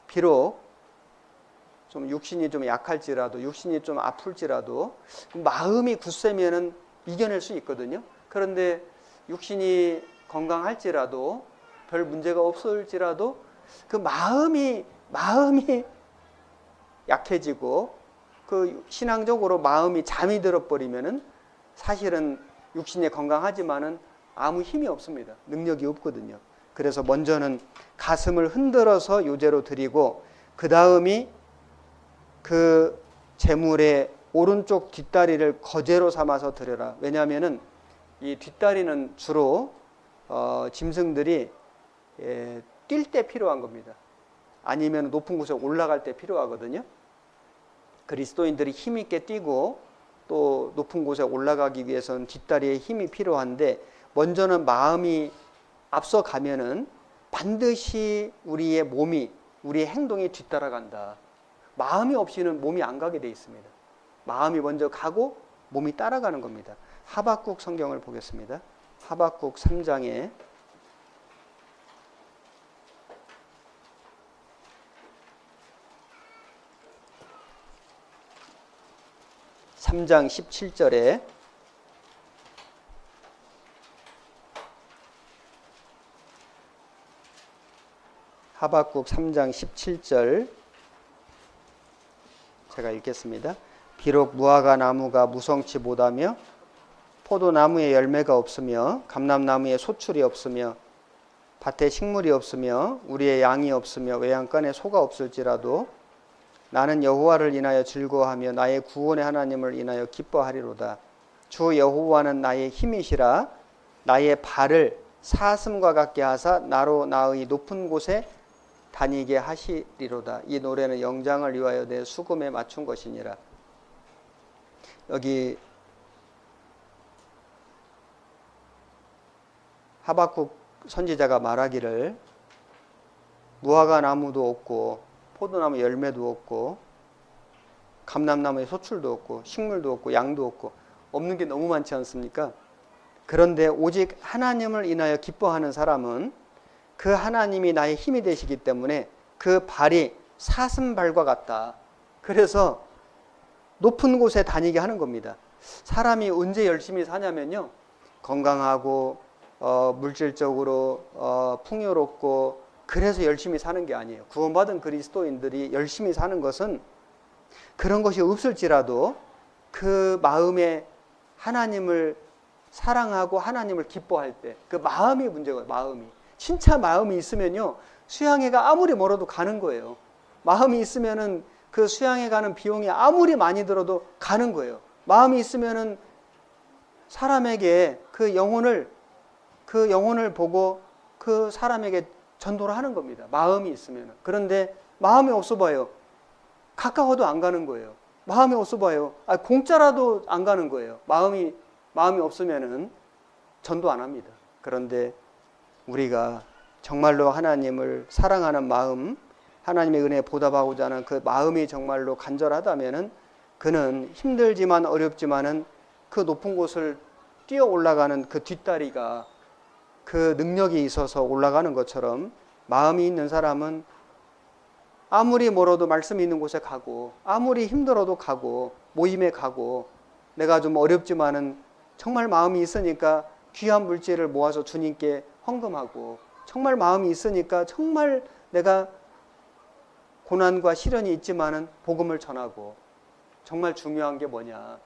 Speaker 1: 비록 좀 육신이 좀 약할지라도, 육신이 좀 아플지라도 마음이 굳세면은 이겨낼 수 있거든요. 그런데 육신이 건강할지라도, 별 문제가 없을지라도 그 마음이 약해지고 그 신앙적으로 마음이 잠이 들어버리면은 사실은 육신이 건강하지만은 아무 힘이 없습니다. 능력이 없거든요. 그래서 먼저는 가슴을 흔들어서 요제로 드리고, 그 다음이 그 제물의 오른쪽 뒷다리를 거제로 삼아서 드려라. 왜냐하면은 이 뒷다리는 주로 짐승들이 뛸 때 필요한 겁니다. 아니면 높은 곳에 올라갈 때 필요하거든요. 그리스도인들이 힘있게 뛰고 또 높은 곳에 올라가기 위해서는 뒷다리에 힘이 필요한데, 먼저는 마음이 앞서가면은 반드시 우리의 몸이, 우리의 행동이 뒤따라간다. 마음이 없이는 몸이 안 가게 돼 있습니다. 마음이 먼저 가고 몸이 따라가는 겁니다. 하박국 성경을 보겠습니다. 하박국 3장에 3장 17절에 하박국 3장 17절 제가 읽겠습니다. 비록 무화과 나무가 무성치 못하며 포도나무에 열매가 없으며 감람나무에 소출이 없으며 밭에 식물이 없으며 우리의 양이 없으며 외양간에 소가 없을지라도 나는 여호와를 인하여 즐거워하며 나의 구원의 하나님을 인하여 기뻐하리로다. 주 여호와는 나의 힘이시라. 나의 발을 사슴과 같게 하사 나로 나의 높은 곳에 다니게 하시리로다. 이 노래는 영장을 위하여 내 수금에 맞춘 것이니라. 여기 하박국 선지자가 말하기를 무화과 나무도 없고 포도나무 열매도 없고 감람나무에 소출도 없고 식물도 없고 양도 없고 없는 게 너무 많지 않습니까? 그런데 오직 하나님을 인하여 기뻐하는 사람은 그 하나님이 나의 힘이 되시기 때문에 그 발이 사슴발과 같다. 그래서 높은 곳에 다니게 하는 겁니다. 사람이 언제 열심히 사냐면요, 건강하고 물질적으로 풍요롭고 그래서 열심히 사는 게 아니에요. 구원받은 그리스도인들이 열심히 사는 것은 그런 것이 없을지라도 그 마음에 하나님을 사랑하고 하나님을 기뻐할 때 그 마음이 문제가, 마음이 진짜 마음이 있으면요 수양회가 아무리 멀어도 가는 거예요. 마음이 있으면은 그 수양회 가는 비용이 아무리 많이 들어도 가는 거예요. 마음이 있으면은 사람에게 그 영혼을 보고 그 사람에게 전도를 하는 겁니다. 마음이 있으면. 그런데 마음이 없어 봐요. 가까워도 안 가는 거예요. 마음이 없어 봐요. 공짜라도 안 가는 거예요. 마음이 없으면은 전도 안 합니다. 그런데 우리가 정말로 하나님을 사랑하는 마음, 하나님의 은혜에 보답하고자 하는 그 마음이 정말로 간절하다면은 그는 힘들지만 어렵지만은 그 높은 곳을 뛰어 올라가는 그 뒷다리가 그 능력이 있어서 올라가는 것처럼 마음이 있는 사람은 아무리 멀어도 말씀이 있는 곳에 가고 아무리 힘들어도 가고 모임에 가고 내가 좀 어렵지만은 정말 마음이 있으니까 귀한 물질을 모아서 주님께 헌금하고 정말 마음이 있으니까 정말 내가 고난과 시련이 있지만은 복음을 전하고 정말 중요한 게 뭐냐?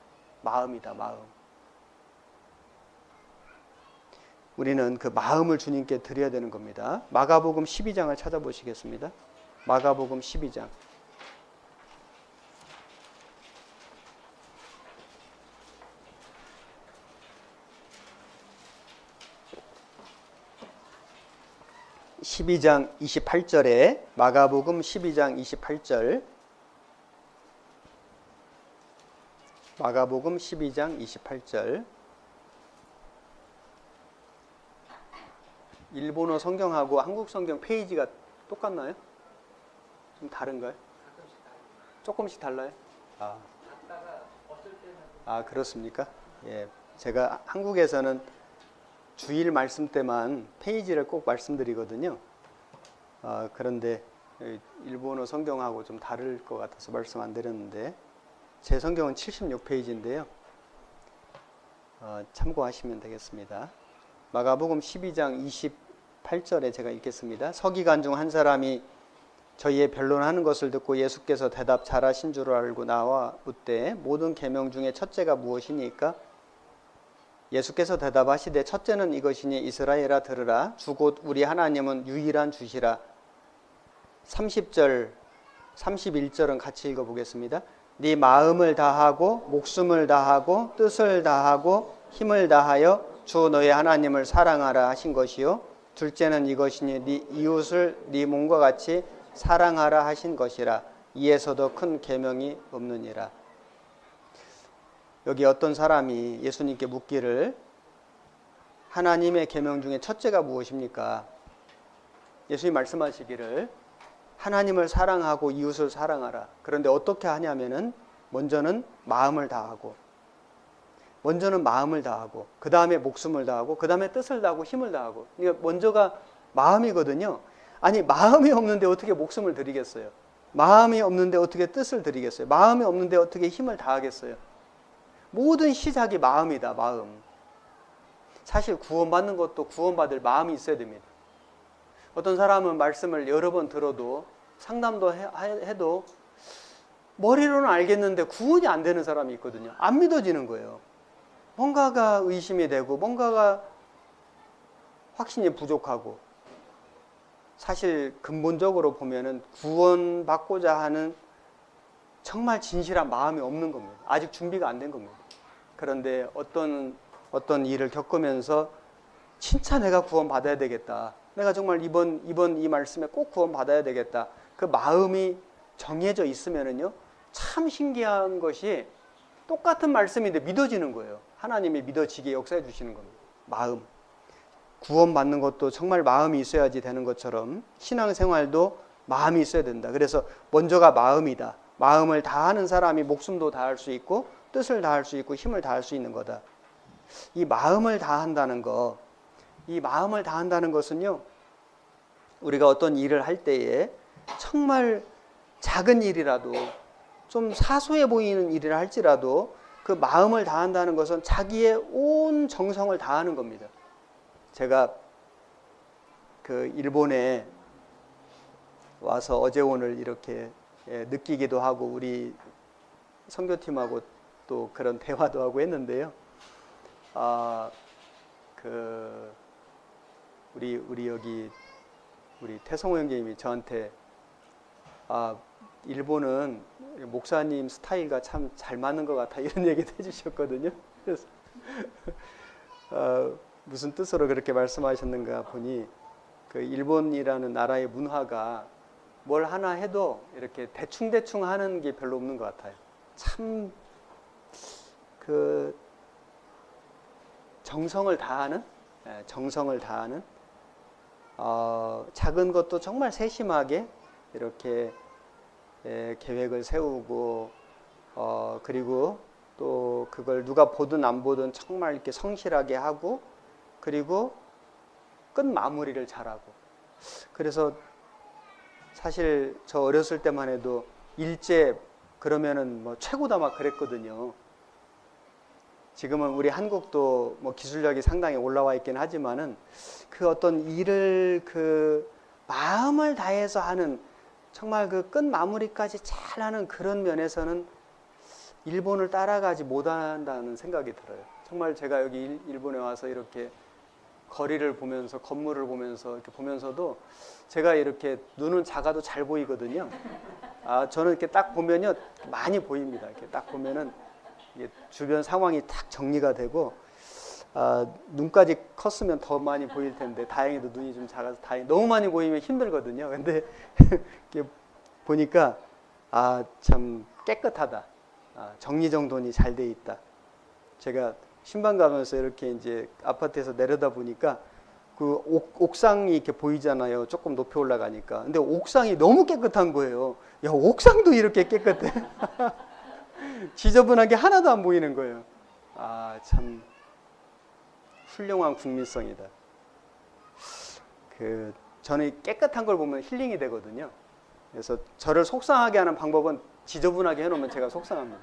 Speaker 1: 마음이다, 마음. 우리는 그 마음을 주님께 드려야 되는 겁니다. 마가복음 12장을 찾아보시겠습니다. 마가복음 12장. (12장 28절에) 마가복음 12장 28절 마가복음 12장 28절. 일본어 성경하고 한국 성경 페이지가 똑같나요? 좀 다른가요? 조금씩 달라요? 그렇습니까? 예, 제가 한국에서는 주일 말씀 때만 페이지를 꼭 말씀드리거든요. 그런데 일본어 성경하고 좀 다를 것 같아서 말씀 안 드렸는데, 제 성경은 76페이지인데요. 참고하시면 되겠습니다. 마가복음 12장 28절에 제가 읽겠습니다. 서기관 중 한 사람이 저희의 변론하는 것을 듣고 예수께서 대답 잘하신 줄 알고 나와 묻되 모든 계명 중에 첫째가 무엇이니까? 예수께서 대답하시되 첫째는 이것이니 이스라엘아 들으라 주 곧 우리 하나님은 유일한 주시라. 30절 31절은 같이 읽어보겠습니다. 네 마음을 다하고 목숨을 다하고 뜻을 다하고 힘을 다하여 주 너의 하나님을 사랑하라 하신 것이요 둘째는 이것이니 네 이웃을 네 몸과 같이 사랑하라 하신 것이라. 이에서도 큰 계명이 없느니라. 여기 어떤 사람이 예수님께 묻기를 하나님의 계명 중에 첫째가 무엇입니까? 예수님 말씀하시기를 하나님을 사랑하고 이웃을 사랑하라. 그런데 어떻게 하냐면은 먼저는 마음을 다하고 그 다음에 목숨을 다하고 그 다음에 뜻을 다하고 힘을 다하고. 그러니까 먼저가 마음이거든요. 아니 마음이 없는데 어떻게 목숨을 드리겠어요? 마음이 없는데 어떻게 뜻을 드리겠어요? 마음이 없는데 어떻게 힘을 다하겠어요? 모든 시작이 마음이다. 마음. 사실 구원받는 것도 구원받을 마음이 있어야 됩니다. 어떤 사람은 말씀을 여러 번 들어도 상담도 해도 머리로는 알겠는데 구원이 안 되는 사람이 있거든요. 안 믿어지는 거예요. 뭔가가 의심이 되고 뭔가가 확신이 부족하고. 사실 근본적으로 보면은 구원받고자 하는 정말 진실한 마음이 없는 겁니다. 아직 준비가 안 된 겁니다. 그런데 어떤 일을 겪으면서 진짜 내가 구원받아야 되겠다. 내가 정말 이번 이 말씀에 꼭 구원받아야 되겠다. 그 마음이 정해져 있으면은요, 참 신기한 것이 똑같은 말씀인데 믿어지는 거예요. 하나님이 믿어지게 역사해 주시는 겁니다. 마음. 구원받는 것도 정말 마음이 있어야지 되는 것처럼 신앙생활도 마음이 있어야 된다. 그래서 먼저가 마음이다. 마음을 다하는 사람이 목숨도 다할 수 있고 뜻을 다할 수 있고 힘을 다할 수 있는 거다. 이 마음을 다한다는 것은요, 우리가 어떤 일을 할 때에 정말 작은 일이라도 좀 사소해 보이는 일이라 할지라도 그 마음을 다한다는 것은 자기의 온 정성을 다하는 겁니다. 제가 그 일본에 와서 어제 오늘 이렇게 느끼기도 하고 우리 선교팀하고 또 그런 대화도 하고 했는데요. 우리 여기 우리 태성호 형제님이 저한테 일본은 목사님 스타일과 참 잘 맞는 것 같아 이런 얘기도 해주셨거든요. 그래서 무슨 뜻으로 그렇게 말씀하셨는가 보니 그 일본이라는 나라의 문화가 뭘 하나 해도 이렇게 대충 하는 게 별로 없는 것 같아요. 참 그 정성을 다하는 작은 것도 정말 세심하게 이렇게 계획을 세우고 그리고 또 그걸 누가 보든 안 보든 정말 이렇게 성실하게 하고 그리고 끝 마무리를 잘하고. 그래서 사실 저 어렸을 때만 해도 일제 그러면은 뭐 최고다 막 그랬거든요. 지금은 우리 한국도 뭐 기술력이 상당히 올라와 있긴 하지만은 그 어떤 일을 그 마음을 다해서 하는 정말 그 끝 마무리까지 잘하는 그런 면에서는 일본을 따라가지 못한다는 생각이 들어요. 정말 제가 여기 일본에 와서 이렇게 거리를 보면서 건물을 보면서 이렇게 보면서도 제가 이렇게 눈은 작아도 잘 보이거든요. 저는 이렇게 딱 보면요 많이 보입니다. 이렇게 딱 보면은 이게 주변 상황이 딱 정리가 되고 눈까지 컸으면 더 많이 보일 텐데 다행히도 눈이 좀 작아서 너무 많이 보이면 힘들거든요. 근데 이렇게 보니까 참 깨끗하다. 정리정돈이 잘 돼 있다. 제가 신방 가면서 이렇게 이제 아파트에서 내려다 보니까 그 옥상이 이렇게 보이잖아요. 조금 높이 올라가니까. 근데 옥상이 너무 깨끗한 거예요. 야, 옥상도 이렇게 깨끗해? 지저분한 게 하나도 안 보이는 거예요. 참 훌륭한 국민성이다. 저는 깨끗한 걸 보면 힐링이 되거든요. 그래서 저를 속상하게 하는 방법은 지저분하게 해놓으면 제가 속상합니다.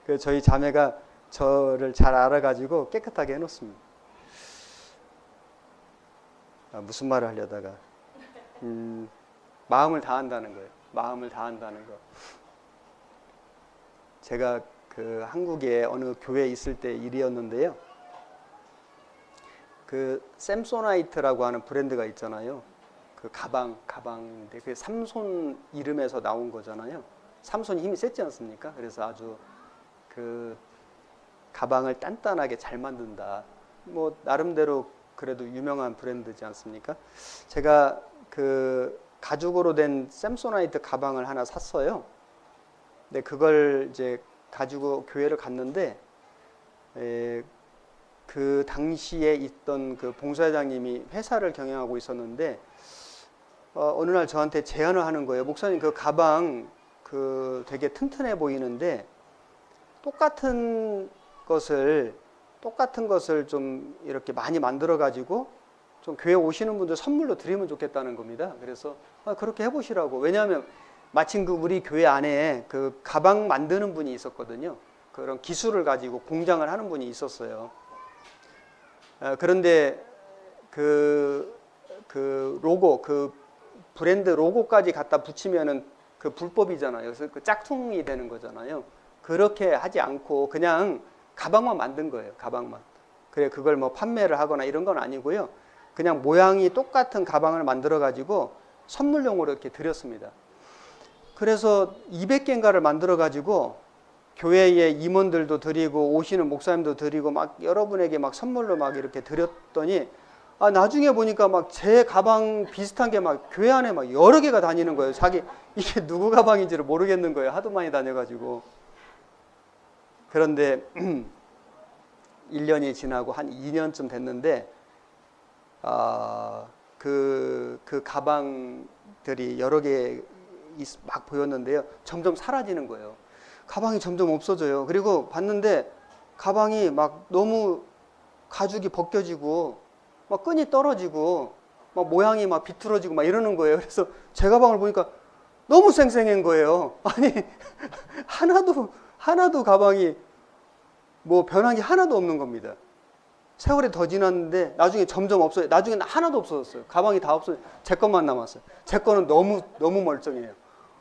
Speaker 1: 그래서 저희 자매가 저를 잘 알아가지고 깨끗하게 해놓습니다. 무슨 말을 하려다가 마음을 다한다는 거예요. 마음을 다한다는 거. 제가 그 한국에 어느 교회에 있을 때 일이었는데요. 그 샘소나이트라고 하는 브랜드가 있잖아요. 그 가방인데 그 삼손 이름에서 나온 거잖아요. 삼손이 힘이 셌지 않습니까? 그래서 아주 그 가방을 단단하게 잘 만든다. 뭐 나름대로 그래도 유명한 브랜드지 않습니까? 제가 그 가죽으로 된 샘소나이트 가방을 하나 샀어요. 근데 그걸 이제 가지고 교회를 갔는데 그 당시에 있던 그 봉사장님이 회사를 경영하고 있었는데 어느 날 저한테 제안을 하는 거예요. 목사님, 그 가방 그 되게 튼튼해 보이는데 똑같은 것을 좀 이렇게 많이 만들어 가지고 좀 교회 오시는 분들 선물로 드리면 좋겠다는 겁니다. 그래서 그렇게 해보시라고. 왜냐하면 마침 그 우리 교회 안에 그 가방 만드는 분이 있었거든요. 그런 기술을 가지고 공장을 하는 분이 있었어요. 그런데 그 로고, 그 브랜드 로고까지 갖다 붙이면은 그 불법이잖아요. 그래서 그 짝퉁이 되는 거잖아요. 그렇게 하지 않고 그냥 가방만 만든 거예요. 가방만. 그래, 그걸 뭐 판매를 하거나 이런 건 아니고요. 그냥 모양이 똑같은 가방을 만들어 가지고 선물용으로 이렇게 드렸습니다. 그래서 200개인가를 만들어 가지고 교회의 임원들도 드리고 오시는 목사님도 드리고 막 여러분에게 막 선물로 막 이렇게 드렸더니 나중에 보니까 막 제 가방 비슷한 게 막 교회 안에 막 여러 개가 다니는 거예요. 자기 이게 누구 가방인지를 모르겠는 거예요. 하도 많이 다녀가지고. 그런데 1년이 지나고 한 2년쯤 됐는데 그 가방들이 여러 개 막 보였는데요. 점점 사라지는 거예요. 가방이 점점 없어져요. 그리고 봤는데 가방이 막 너무 가죽이 벗겨지고 막 끈이 떨어지고 막 모양이 막 비틀어지고 막 이러는 거예요. 그래서 제 가방을 보니까 너무 쌩쌩한 거예요. 아니 하나도 가방이 뭐 변한 게 하나도 없는 겁니다. 세월이 더 지났는데 나중에 점점 없어요. 나중에는 하나도 없어졌어요. 가방이 다 없어요. 제 것만 남았어요. 제 거는 너무 멀쩡해요.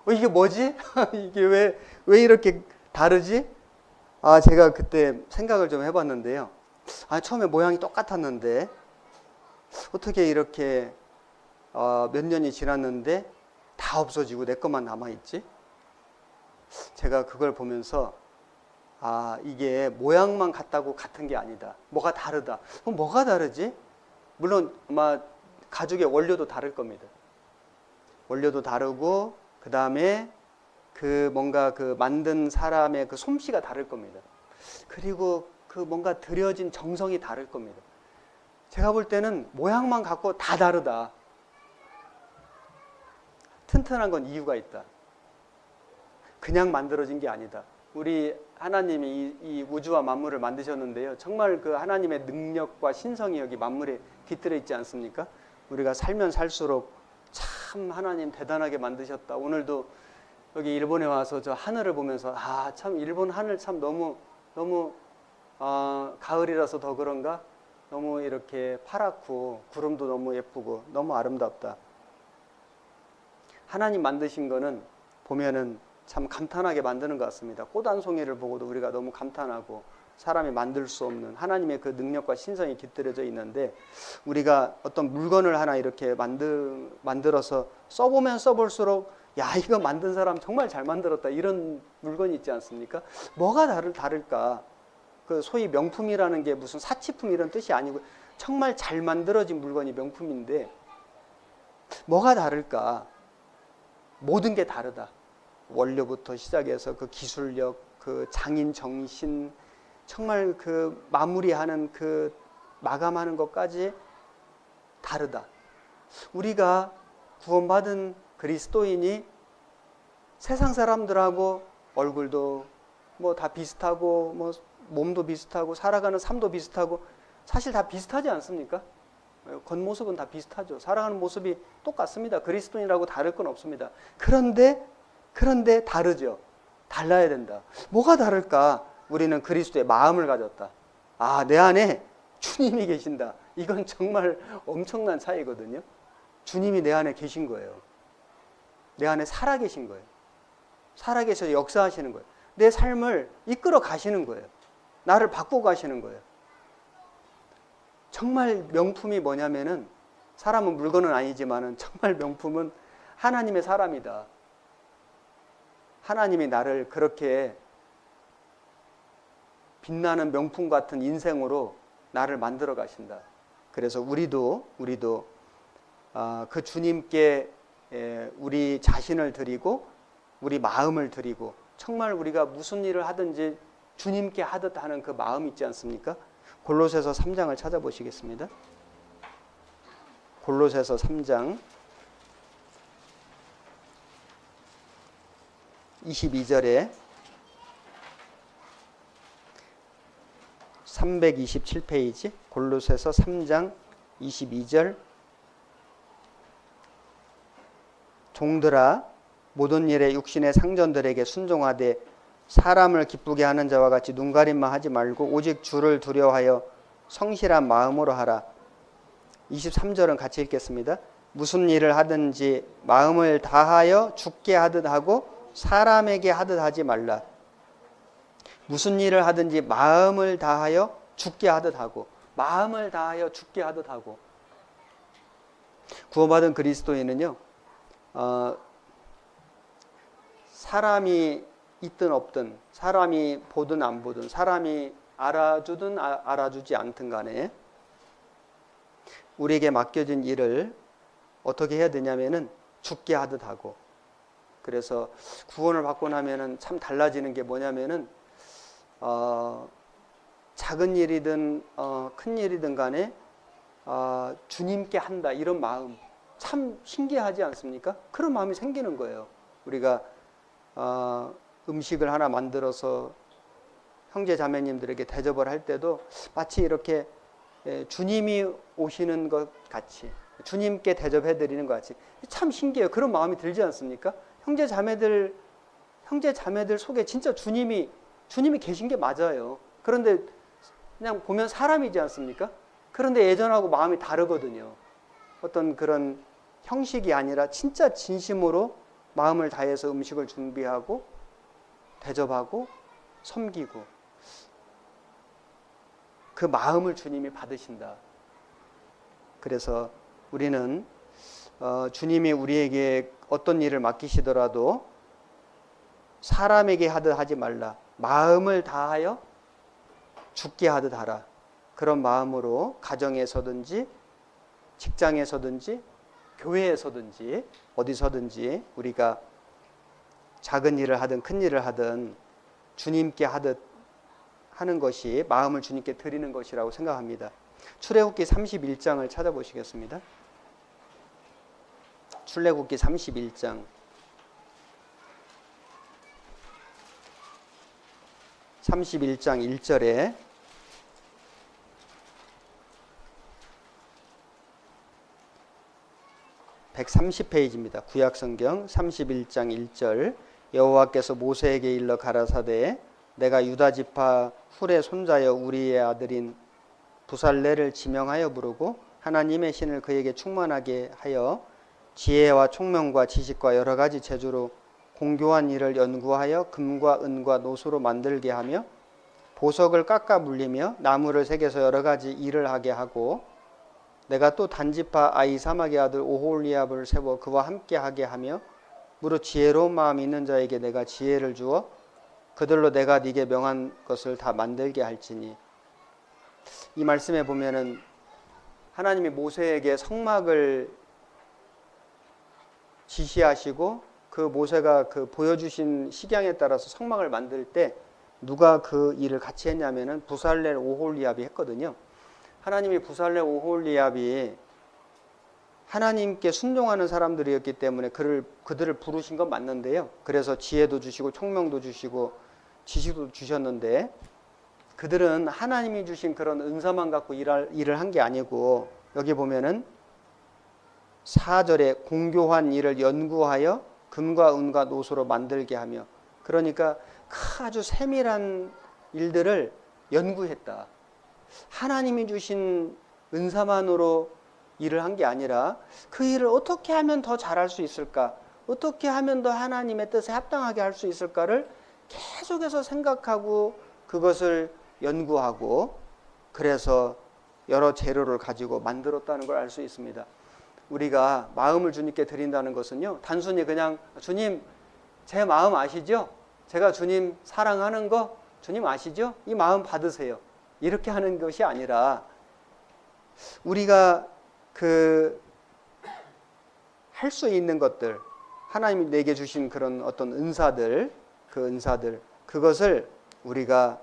Speaker 1: 이게 뭐지? 이게 왜 이렇게 다르지? 제가 그때 생각을 좀 해봤는데요. 처음에 모양이 똑같았는데 어떻게 이렇게 몇 년이 지났는데 다 없어지고 내 것만 남아있지? 제가 그걸 보면서 이게 모양만 같다고 같은 게 아니다. 뭐가 다르다. 그럼 뭐가 다르지? 물론 아마 가죽의 원료도 다를 겁니다. 원료도 다르고 그 다음에 그 뭔가 그 만든 사람의 그 솜씨가 다를 겁니다. 그리고 그 뭔가 들여진 정성이 다를 겁니다. 제가 볼 때는 모양만 갖고 다 다르다. 튼튼한 건 이유가 있다. 그냥 만들어진 게 아니다. 우리 하나님이 이 우주와 만물을 만드셨는데요. 정말 그 하나님의 능력과 신성이 여기 만물에 깃들어 있지 않습니까? 우리가 살면 살수록 참 하나님 대단하게 만드셨다. 오늘도 여기 일본에 와서 저 하늘을 보면서 참 일본 하늘 참 너무 가을이라서 더 그런가? 너무 이렇게 파랗고 구름도 너무 예쁘고 너무 아름답다. 하나님 만드신 거는 보면은 참 감탄하게 만드는 것 같습니다. 꽃 한 송이를 보고도 우리가 너무 감탄하고 사람이 만들 수 없는 하나님의 그 능력과 신성이 깃들여져 있는데 우리가 어떤 물건을 하나 이렇게 만들어서 써보면 써볼수록 이거 만든 사람 정말 잘 만들었다 이런 물건이 있지 않습니까? 뭐가 다를까? 그 소위 명품이라는 게 무슨 사치품 이런 뜻이 아니고 정말 잘 만들어진 물건이 명품인데 뭐가 다를까? 모든 게 다르다. 원료부터 시작해서 그 기술력, 그 장인 정신, 정말 그 마무리하는 그 마감하는 것까지 다르다. 우리가 구원받은 그리스도인이 세상 사람들하고 얼굴도 뭐 다 비슷하고 뭐 몸도 비슷하고 살아가는 삶도 비슷하고 사실 다 비슷하지 않습니까? 겉모습은 다 비슷하죠. 살아가는 모습이 똑같습니다. 그리스도인이라고 다를 건 없습니다. 그런데 다르죠. 달라야 된다. 뭐가 다를까? 우리는 그리스도의 마음을 가졌다. 아, 내 안에 주님이 계신다. 이건 정말 엄청난 차이거든요. 주님이 내 안에 계신 거예요. 내 안에 살아 계신 거예요. 살아 계셔서 역사하시는 거예요. 내 삶을 이끌어 가시는 거예요. 나를 바꾸고 가시는 거예요. 정말 명품이 뭐냐면은, 사람은 물건은 아니지만은 정말 명품은 하나님의 사람이다. 하나님이 나를 그렇게 빛나는 명품 같은 인생으로 나를 만들어 가신다. 그래서 우리도 그 주님께 우리 자신을 드리고 우리 마음을 드리고, 정말 우리가 무슨 일을 하든지 주님께 하듯 하는 그 마음 있지 않습니까? 골로새서 3장을 찾아보시겠습니다. 골로새서 3장 22절에 327페이지 골로새서 3장 22절. 종들아, 모든 일에 육신의 상전들에게 순종하되 사람을 기쁘게 하는 자와 같이 눈가림만 하지 말고 오직 주를 두려워하여 성실한 마음으로 하라. 23절은 같이 읽겠습니다. 무슨 일을 하든지 마음을 다하여 주께 하듯 하고 사람에게 하듯 하지 말라. 무슨 일을 하든지 마음을 다하여 주께 하듯 하고, 마음을 다하여 주께 하듯 하고. 구원받은 그리스도인은요, 사람이 있든 없든, 사람이 보든 안 보든, 사람이 알아주든 알아주지 않든 간에 우리에게 맡겨진 일을 어떻게 해야 되냐면은 주께 하듯 하고. 그래서 구원을 받고 나면은 참 달라지는 게 뭐냐면은 작은 일이든 큰 일이든 간에 주님께 한다, 이런 마음 참 신기하지 않습니까? 그런 마음이 생기는 거예요. 우리가 음식을 하나 만들어서 형제 자매님들에게 대접을 할 때도 마치 이렇게 주님이 오시는 것 같이, 주님께 대접해 드리는 것 같이, 참 신기해요. 그런 마음이 들지 않습니까? 형제 자매들 속에 진짜 주님이 계신 게 맞아요. 그런데 그냥 보면 사람이지 않습니까? 그런데 예전하고 마음이 다르거든요. 어떤 그런 형식이 아니라 진짜 진심으로 마음을 다해서 음식을 준비하고 대접하고 섬기고, 그 마음을 주님이 받으신다. 그래서 우리는 주님이 우리에게 어떤 일을 맡기시더라도 사람에게 하듯 하지 말라. 마음을 다하여 주께 하듯 하라. 그런 마음으로 가정에서든지 직장에서든지 교회에서든지 어디서든지 우리가 작은 일을 하든 큰 일을 하든 주님께 하듯 하는 것이 마음을 주님께 드리는 것이라고 생각합니다. 출애굽기 31장을 찾아보시겠습니다. 출애굽기 31장 1절에 130페이지입니다. 구약성경 31장 1절. 여호와께서 모세에게 일러 가라사대 내가 유다 지파 훌의 손자여 우리의 아들인 부살레를 지명하여 부르고 하나님의 신을 그에게 충만하게 하여 지혜와 총명과 지식과 여러 가지 재주로 공교한 일을 연구하여 금과 은과 노수로 만들게 하며 보석을 깎아 물리며 나무를 새겨서 여러 가지 일을 하게 하고, 내가 또 단지파 아히사막의 아들 오홀리압을 세워 그와 함께 하게 하며 무릇 지혜로운 마음이 있는 자에게 내가 지혜를 주어 그들로 내가 네게 명한 것을 다 만들게 할지니. 이 말씀에 보면은 하나님이 모세에게 성막을 지시하시고 그 모세가 그 보여주신 식양에 따라서 성막을 만들 때 누가 그 일을 같이 했냐면은 부살렐 오홀리압이 했거든요. 하나님이 부살렐 오홀리압이 하나님께 순종하는 사람들이었기 때문에 그들을 부르신 건 맞는데요. 그래서 지혜도 주시고 총명도 주시고 지식도 주셨는데 그들은 하나님이 주신 그런 은사만 갖고 일을 한 게 아니고 여기 보면은 4절에 공교한 일을 연구하여 금과 은과 노소로 만들게 하며 그러니까 아주 세밀한 일들을 연구했다. 하나님이 주신 은사만으로 일을 한 게 아니라 그 일을 어떻게 하면 더 잘할 수 있을까? 어떻게 하면 더 하나님의 뜻에 합당하게 할 수 있을까를 계속해서 생각하고 그것을 연구하고 그래서 여러 재료를 가지고 만들었다는 걸 알 수 있습니다. 우리가 마음을 주님께 드린다는 것은요, 단순히 그냥 주님 제 마음 아시죠? 제가 주님 사랑하는 거 주님 아시죠? 이 마음 받으세요. 이렇게 하는 것이 아니라 우리가 할 수 있는 것들, 하나님이 내게 주신 그런 어떤 은사들, 그것을 우리가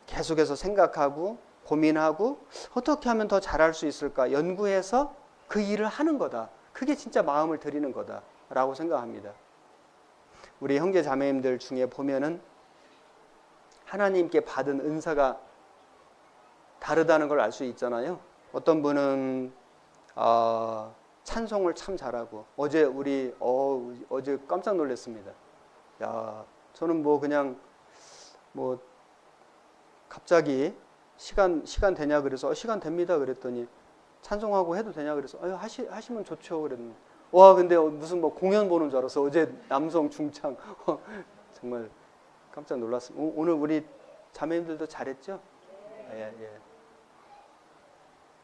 Speaker 1: 계속해서 생각하고 고민하고 어떻게 하면 더 잘할 수 있을까 연구해서 그 일을 하는 거다. 그게 진짜 마음을 드리는 거다라고 생각합니다. 우리 형제 자매님들 중에 보면은 하나님께 받은 은사가 다르다는 걸 알 수 있잖아요. 어떤 분은 찬송을 참 잘하고 어제 깜짝 놀랐습니다. 야, 저는 그냥 갑자기 시간 되냐 그래서 시간 됩니다 그랬더니 찬송하고 해도 되냐 그래서 하시면 좋죠 그랬는데 와 근데 무슨 공연 보는 줄 알았어. 어제 남성 중창 정말 깜짝 놀랐습니다. 오늘 우리 자매님들도 잘했죠? 예.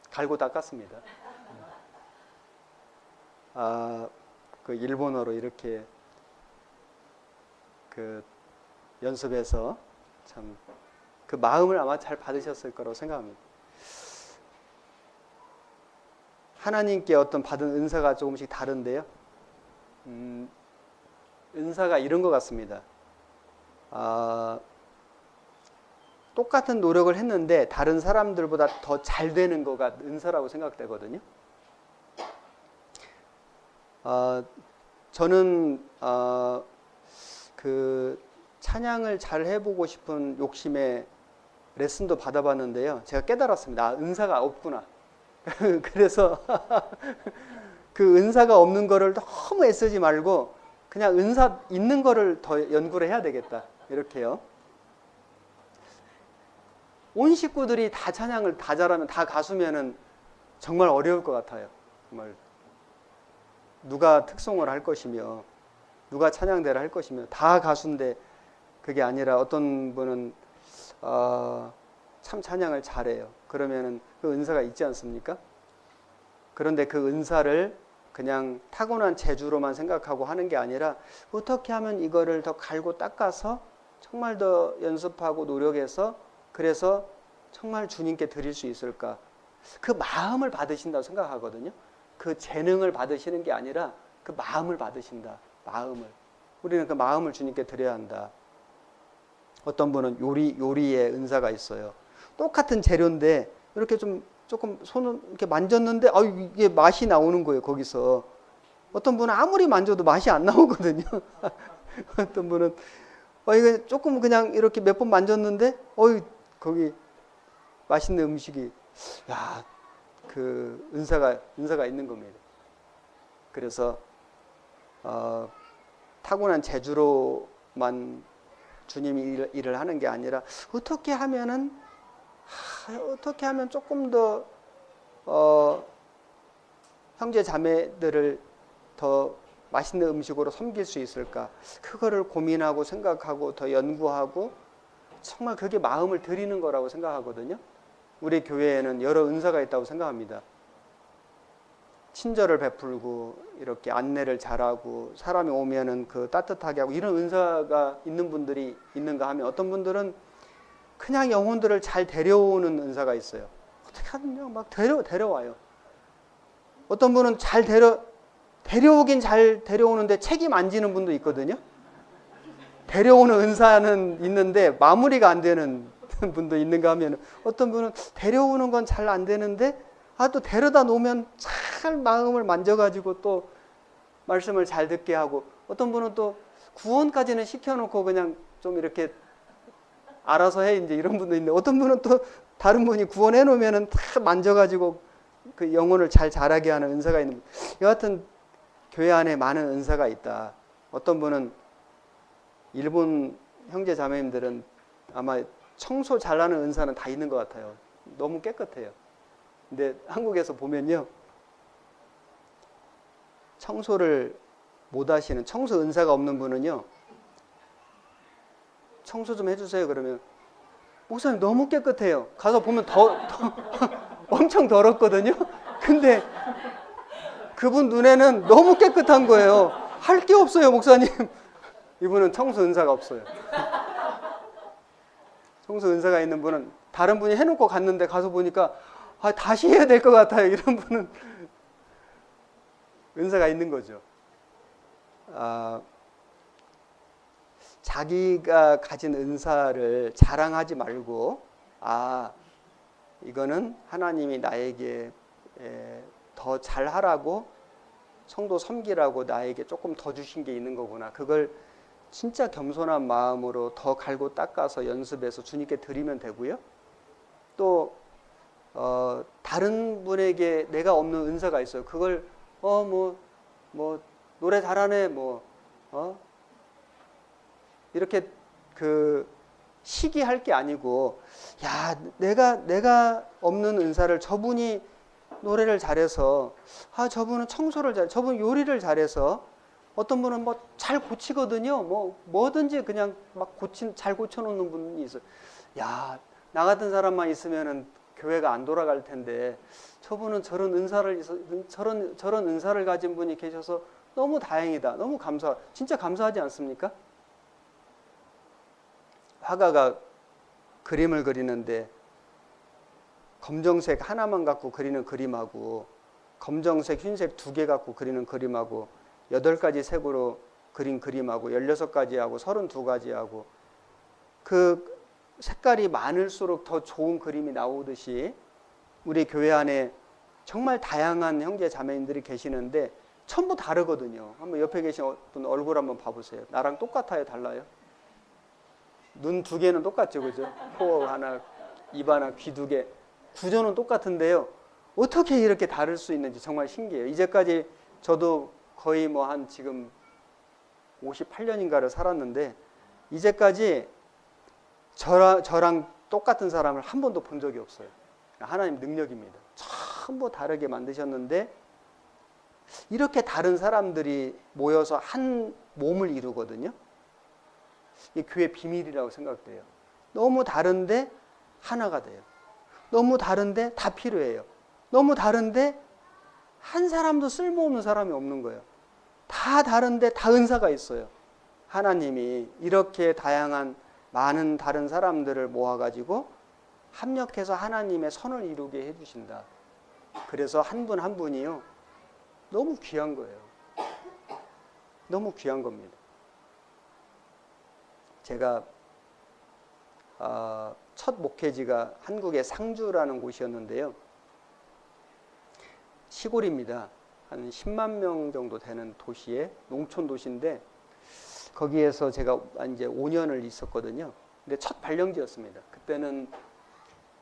Speaker 1: 갈고 닦았습니다. 그 일본어로 이렇게 연습해서 참 그 마음을 아마 잘 받으셨을 거라고 생각합니다. 하나님께 어떤 받은 은사가 조금씩 다른데요. 은사가 이런 것 같습니다. 똑같은 노력을 했는데 다른 사람들보다 더 잘 되는 거가 은사라고 생각되거든요. 저는 그 찬양을 잘 해보고 싶은 욕심에 레슨도 받아봤는데요. 제가 깨달았습니다. 은사가 없구나. 그래서 그 은사가 없는 거를 너무 애쓰지 말고 그냥 은사 있는 거를 더 연구를 해야 되겠다. 이렇게요. 온 식구들이 다 찬양을 다 잘하면 다 가수면은 정말 어려울 것 같아요. 정말 누가 특송을 할 것이며 누가 찬양대를 할 것이며 다 가수인데 그게 아니라 어떤 분은 참 찬양을 잘해요. 그러면은 그 은사가 있지 않습니까? 그런데 그 은사를 그냥 타고난 재주로만 생각하고 하는 게 아니라 어떻게 하면 이거를 더 갈고 닦아서 정말 더 연습하고 노력해서 그래서 정말 주님께 드릴 수 있을까? 그 마음을 받으신다고 생각하거든요. 그 재능을 받으시는 게 아니라 그 마음을 받으신다. 마음을. 우리는 그 마음을 주님께 드려야 한다. 어떤 분은 요리에 은사가 있어요. 똑같은 재료인데 이렇게 조금 손을 이렇게 만졌는데 이게 맛이 나오는 거예요. 거기서. 어떤 분은 아무리 만져도 맛이 안 나오거든요. 어떤 분은 이거 조금 그냥 이렇게 몇 번 만졌는데 거기 맛있는 음식이 그 은사가 있는 겁니다. 그래서 타고난 재주로만 주님이 일을 하는 게 아니라 어떻게 하면 조금 더 형제 자매들을 더 맛있는 음식으로 섬길 수 있을까? 그거를 고민하고 생각하고 더 연구하고 정말 그게 마음을 드리는 거라고 생각하거든요. 우리 교회에는 여러 은사가 있다고 생각합니다. 친절을 베풀고 이렇게 안내를 잘하고 사람이 오면은 그 따뜻하게 하고 이런 은사가 있는 분들이 있는가 하면 어떤 분들은 그냥 영혼들을 잘 데려오는 은사가 있어요. 어떻게 하면 막 데려와요. 어떤 분은 잘 데려오긴 잘 데려오는데 책임 안 지는 분도 있거든요. 데려오는 은사는 있는데 마무리가 안 되는 분도 있는가 하면, 어떤 분은 데려오는 건 잘 안 되는데 또 데려다 놓으면 잘 마음을 만져가지고 또 말씀을 잘 듣게 하고, 어떤 분은 또 구원까지는 시켜놓고 그냥 좀 이렇게 알아서 해, 이제 이런 분도 있는데, 어떤 분은 또 다른 분이 구원해 놓으면은 다 만져가지고 그 영혼을 잘 자라게 하는 은사가 있는 분. 여하튼 교회 안에 많은 은사가 있다. 어떤 분은, 일본 형제 자매님들은 아마 청소 잘하는 은사는 다 있는 것 같아요. 너무 깨끗해요. 근데 한국에서 보면요, 청소를 못 하시는, 청소 은사가 없는 분은요, 청소 좀 해주세요 그러면, 목사님 너무 깨끗해요. 가서 보면 더 엄청 더럽거든요. 근데 그분 눈에는 너무 깨끗한 거예요. 할 게 없어요, 목사님. 이분은 청소 은사가 없어요. 청소 은사가 있는 분은, 다른 분이 해놓고 갔는데 가서 보니까 다시 해야 될 것 같아요. 이런 분은 은사가 있는 거죠. 자기가 가진 은사를 자랑하지 말고, 이거는 하나님이 나에게 더 잘하라고, 성도 섬기라고 나에게 조금 더 주신 게 있는 거구나. 그걸 진짜 겸손한 마음으로 더 갈고 닦아서 연습해서 주님께 드리면 되고요. 또 다른 분에게 내가 없는 은사가 있어요. 그걸 노래 잘하네, 이렇게 시기할 게 아니고, 야, 내가 없는 은사를 저분이 노래를 잘해서, 저분은 청소를 잘해, 저분 요리를 잘해서, 어떤 분은 잘 고치거든요. 뭐든지 그냥 잘 고쳐놓는 분이 있어요. 야, 나 같은 사람만 있으면은 교회가 안 돌아갈 텐데, 저분은 저런 은사를 가진 분이 계셔서 너무 다행이다. 너무 진짜 감사하지 않습니까? 화가가 그림을 그리는데 검정색 하나만 갖고 그리는 그림하고, 검정색, 흰색 2개 갖고 그리는 그림하고, 8가지 색으로 그린 그림하고, 16가지 하고, 32가지 하고, 그 색깔이 많을수록 더 좋은 그림이 나오듯이, 우리 교회 안에 정말 다양한 형제 자매님들이 계시는데 전부 다르거든요. 한번 옆에 계신 분 얼굴 한번 봐보세요. 나랑 똑같아요, 달라요? 눈 2개는 똑같죠, 그죠? 코 하나, 입 하나, 귀 2개. 구조는 똑같은데요. 어떻게 이렇게 다를 수 있는지 정말 신기해요. 이제까지 저도 거의 한 지금 58년인가를 살았는데, 이제까지 저랑 똑같은 사람을 한 번도 본 적이 없어요. 하나님 능력입니다. 전부 다르게 만드셨는데, 이렇게 다른 사람들이 모여서 한 몸을 이루거든요. 이 교회 비밀이라고 생각돼요. 너무 다른데 하나가 돼요. 너무 다른데 다 필요해요. 너무 다른데 한 사람도 쓸모없는 사람이 없는 거예요. 다 다른데 다 은사가 있어요. 하나님이 이렇게 다양한 많은 다른 사람들을 모아가지고 합력해서 하나님의 선을 이루게 해주신다. 그래서 한 분 한 분이요, 너무 귀한 거예요. 너무 귀한 겁니다. 제가 첫 목회지가 한국의 상주라는 곳이었는데요. 시골입니다. 한 10만 명 정도 되는 도시에, 농촌 도시인데, 거기에서 제가 이제 5년을 있었거든요. 근데 첫 발령지였습니다. 그때는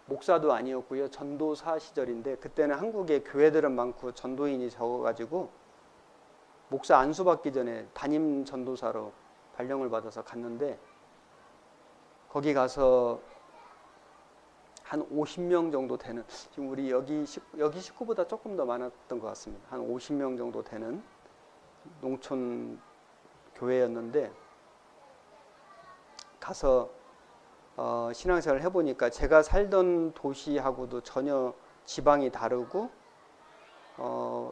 Speaker 1: 목사도 아니었고요. 전도사 시절인데, 그때는 한국에 교회들은 많고 전도인이 적어가지고 목사 안수 받기 전에 담임 전도사로 발령을 받아서 갔는데, 거기 가서 한 50명 정도 되는, 지금 우리 여기 식구보다 조금 더 많았던 것 같습니다. 한 50명 정도 되는 농촌 교회였는데, 가서 신앙생활을 해보니까 제가 살던 도시하고도 전혀 지방이 다르고,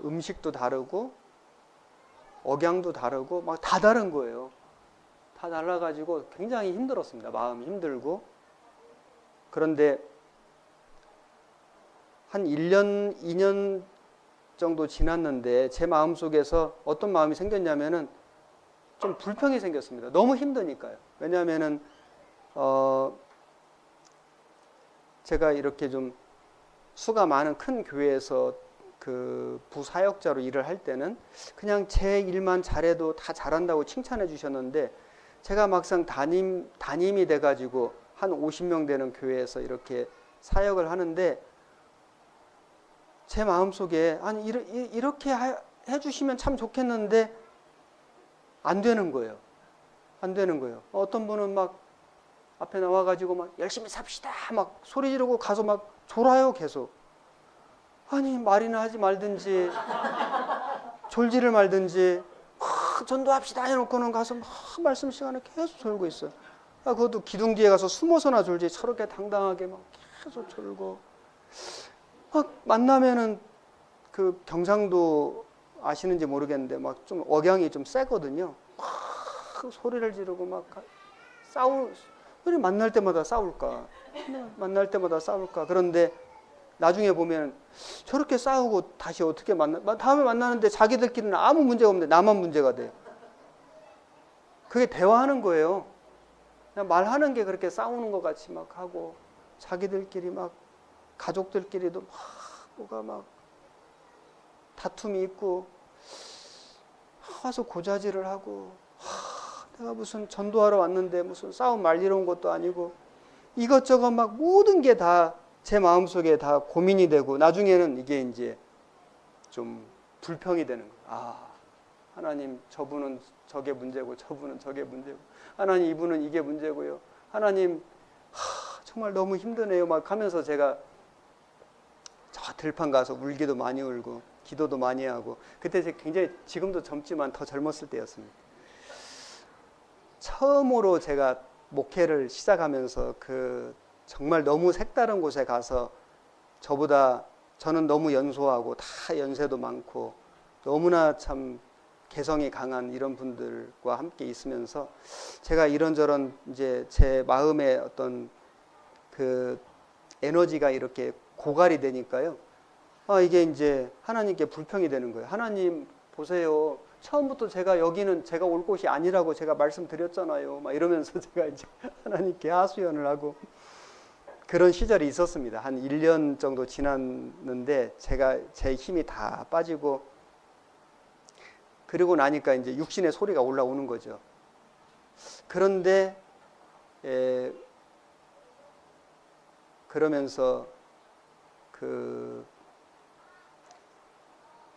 Speaker 1: 음식도 다르고, 억양도 다르고, 막 다 다른 거예요. 다 달라가지고 굉장히 힘들었습니다. 마음이 힘들고. 그런데 한 1년, 2년 정도 지났는데 제 마음속에서 어떤 마음이 생겼냐면은 좀 불평이 생겼습니다. 너무 힘드니까요. 왜냐하면은 제가 이렇게 좀 수가 많은 큰 교회에서 그 부사역자로 일을 할 때는 그냥 제 일만 잘해도 다 잘한다고 칭찬해 주셨는데, 제가 막상 담임이 돼가지고 한 50명 되는 교회에서 이렇게 사역을 하는데 제 마음속에 아니 이렇게 해주시면 참 좋겠는데 안 되는 거예요. 안 되는 거예요. 어떤 분은 막 앞에 나와가지고 막 열심히 삽시다 막 소리 지르고 가서 막 졸아요 계속. 아니 말이나 하지 말든지 졸지를 말든지 전도합시다 해놓고는 가서 막 말씀 시간에 계속 졸고 있어요. 그것도 기둥 뒤에 가서 숨어서나 졸지 저렇게 당당하게 막 계속 졸고. 막 만나면은 그 경상도 아시는지 모르겠는데 막 좀 억양이 좀 세거든요. 막 소리를 지르고 막 왜 만날 때마다 싸울까? 만날 때마다 싸울까? 그런데 나중에 보면 저렇게 싸우고 다시 어떻게 다음에 만나는데 자기들끼리는 아무 문제가 없는데 나만 문제가 돼요. 그게 대화하는 거예요. 그냥 말하는 게 그렇게 싸우는 것 같이 막 하고, 자기들끼리 막 가족들끼리도 막 뭐가 막 다툼이 있고, 와서 고자질을 하고, 내가 무슨 전도하러 왔는데 무슨 싸움 말리러 온 것도 아니고, 이것저것 막 모든 게 다 제 마음속에 다 고민이 되고, 나중에는 이게 이제 좀 불평이 되는 거예요. 하나님, 저분은 저게 문제고 저분은 저게 문제고, 하나님 이분은 이게 문제고요, 하나님 정말 너무 힘드네요 막 하면서 제가 저 들판 가서 울기도 많이 울고 기도도 많이 하고, 그때 제가 굉장히, 지금도 젊지만 더 젊었을 때였습니다. 처음으로 제가 목회를 시작하면서 그 정말 너무 색다른 곳에 가서 저는 너무 연소하고 다 연세도 많고 너무나 참 개성이 강한 이런 분들과 함께 있으면서 제가 이런저런 이제 제 마음의 어떤 그 에너지가 이렇게 고갈이 되니까요. 이게 이제 하나님께 불평이 되는 거예요. 하나님 보세요. 처음부터 여기는 제가 올 곳이 아니라고 제가 말씀드렸잖아요. 막 이러면서 제가 이제 하나님께 하소연을 하고 그런 시절이 있었습니다. 한 1년 정도 지났는데 제 힘이 다 빠지고, 그리고 나니까 이제 육신의 소리가 올라오는 거죠. 그런데 그러면서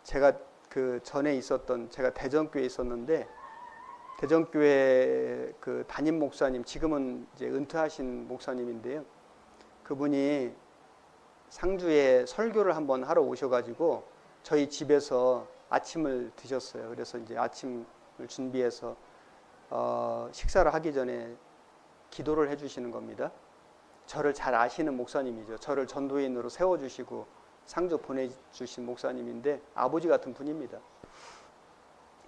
Speaker 1: 제가 그 전에 제가 대전교회에 있었는데, 대전교회 그 담임 목사님, 지금은 이제 은퇴하신 목사님인데요. 그분이 상주에 설교를 한번 하러 오셔가지고 저희 집에서 아침을 드셨어요. 그래서 이제 아침을 준비해서 식사를 하기 전에 기도를 해주시는 겁니다. 저를 잘 아시는 목사님이죠. 저를 전도인으로 세워주시고 상주 보내주신 목사님인데 아버지 같은 분입니다.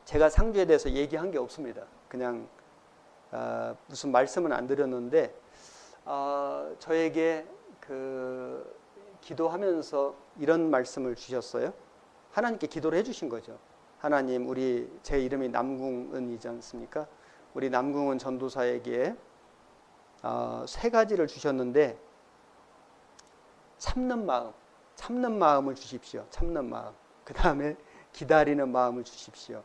Speaker 1: 제가 상주에 대해서 얘기한 게 없습니다. 그냥 무슨 말씀은 안 드렸는데 저에게 기도하면서 이런 말씀을 주셨어요. 하나님께 기도를 해주신 거죠. 하나님, 제 이름이 남궁은이지 않습니까? 우리 남궁은 전도사에게 3가지를 주셨는데, 참는 마음을 주십시오. 참는 마음. 그 다음에 기다리는 마음을 주십시오.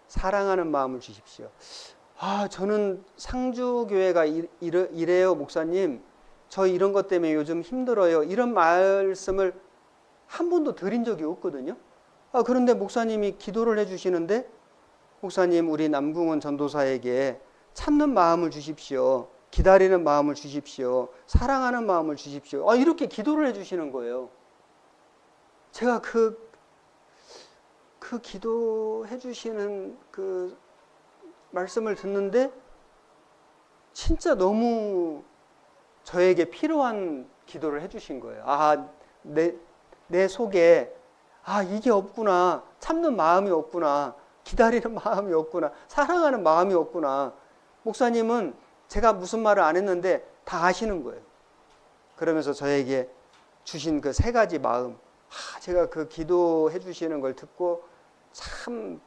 Speaker 1: 사랑하는 마음을 주십시오. 저는 상주교회가 이래요 목사님, 저 이런 것 때문에 요즘 힘들어요, 이런 말씀을 한 번도 드린 적이 없거든요. 그런데 목사님이 기도를 해주시는데, 목사님, 우리 남궁은 전도사에게 참는 마음을 주십시오, 기다리는 마음을 주십시오, 사랑하는 마음을 주십시오, 이렇게 기도를 해주시는 거예요. 제가 그 기도해 주시는 그 말씀을 듣는데 진짜 너무 저에게 필요한 기도를 해 주신 거예요. 내 속에 이게 없구나, 참는 마음이 없구나, 기다리는 마음이 없구나, 사랑하는 마음이 없구나. 목사님은 제가 무슨 말을 안 했는데 다 아시는 거예요. 그러면서 저에게 주신 그 3가지 마음, 제가 그 기도해 주시는 걸 듣고 참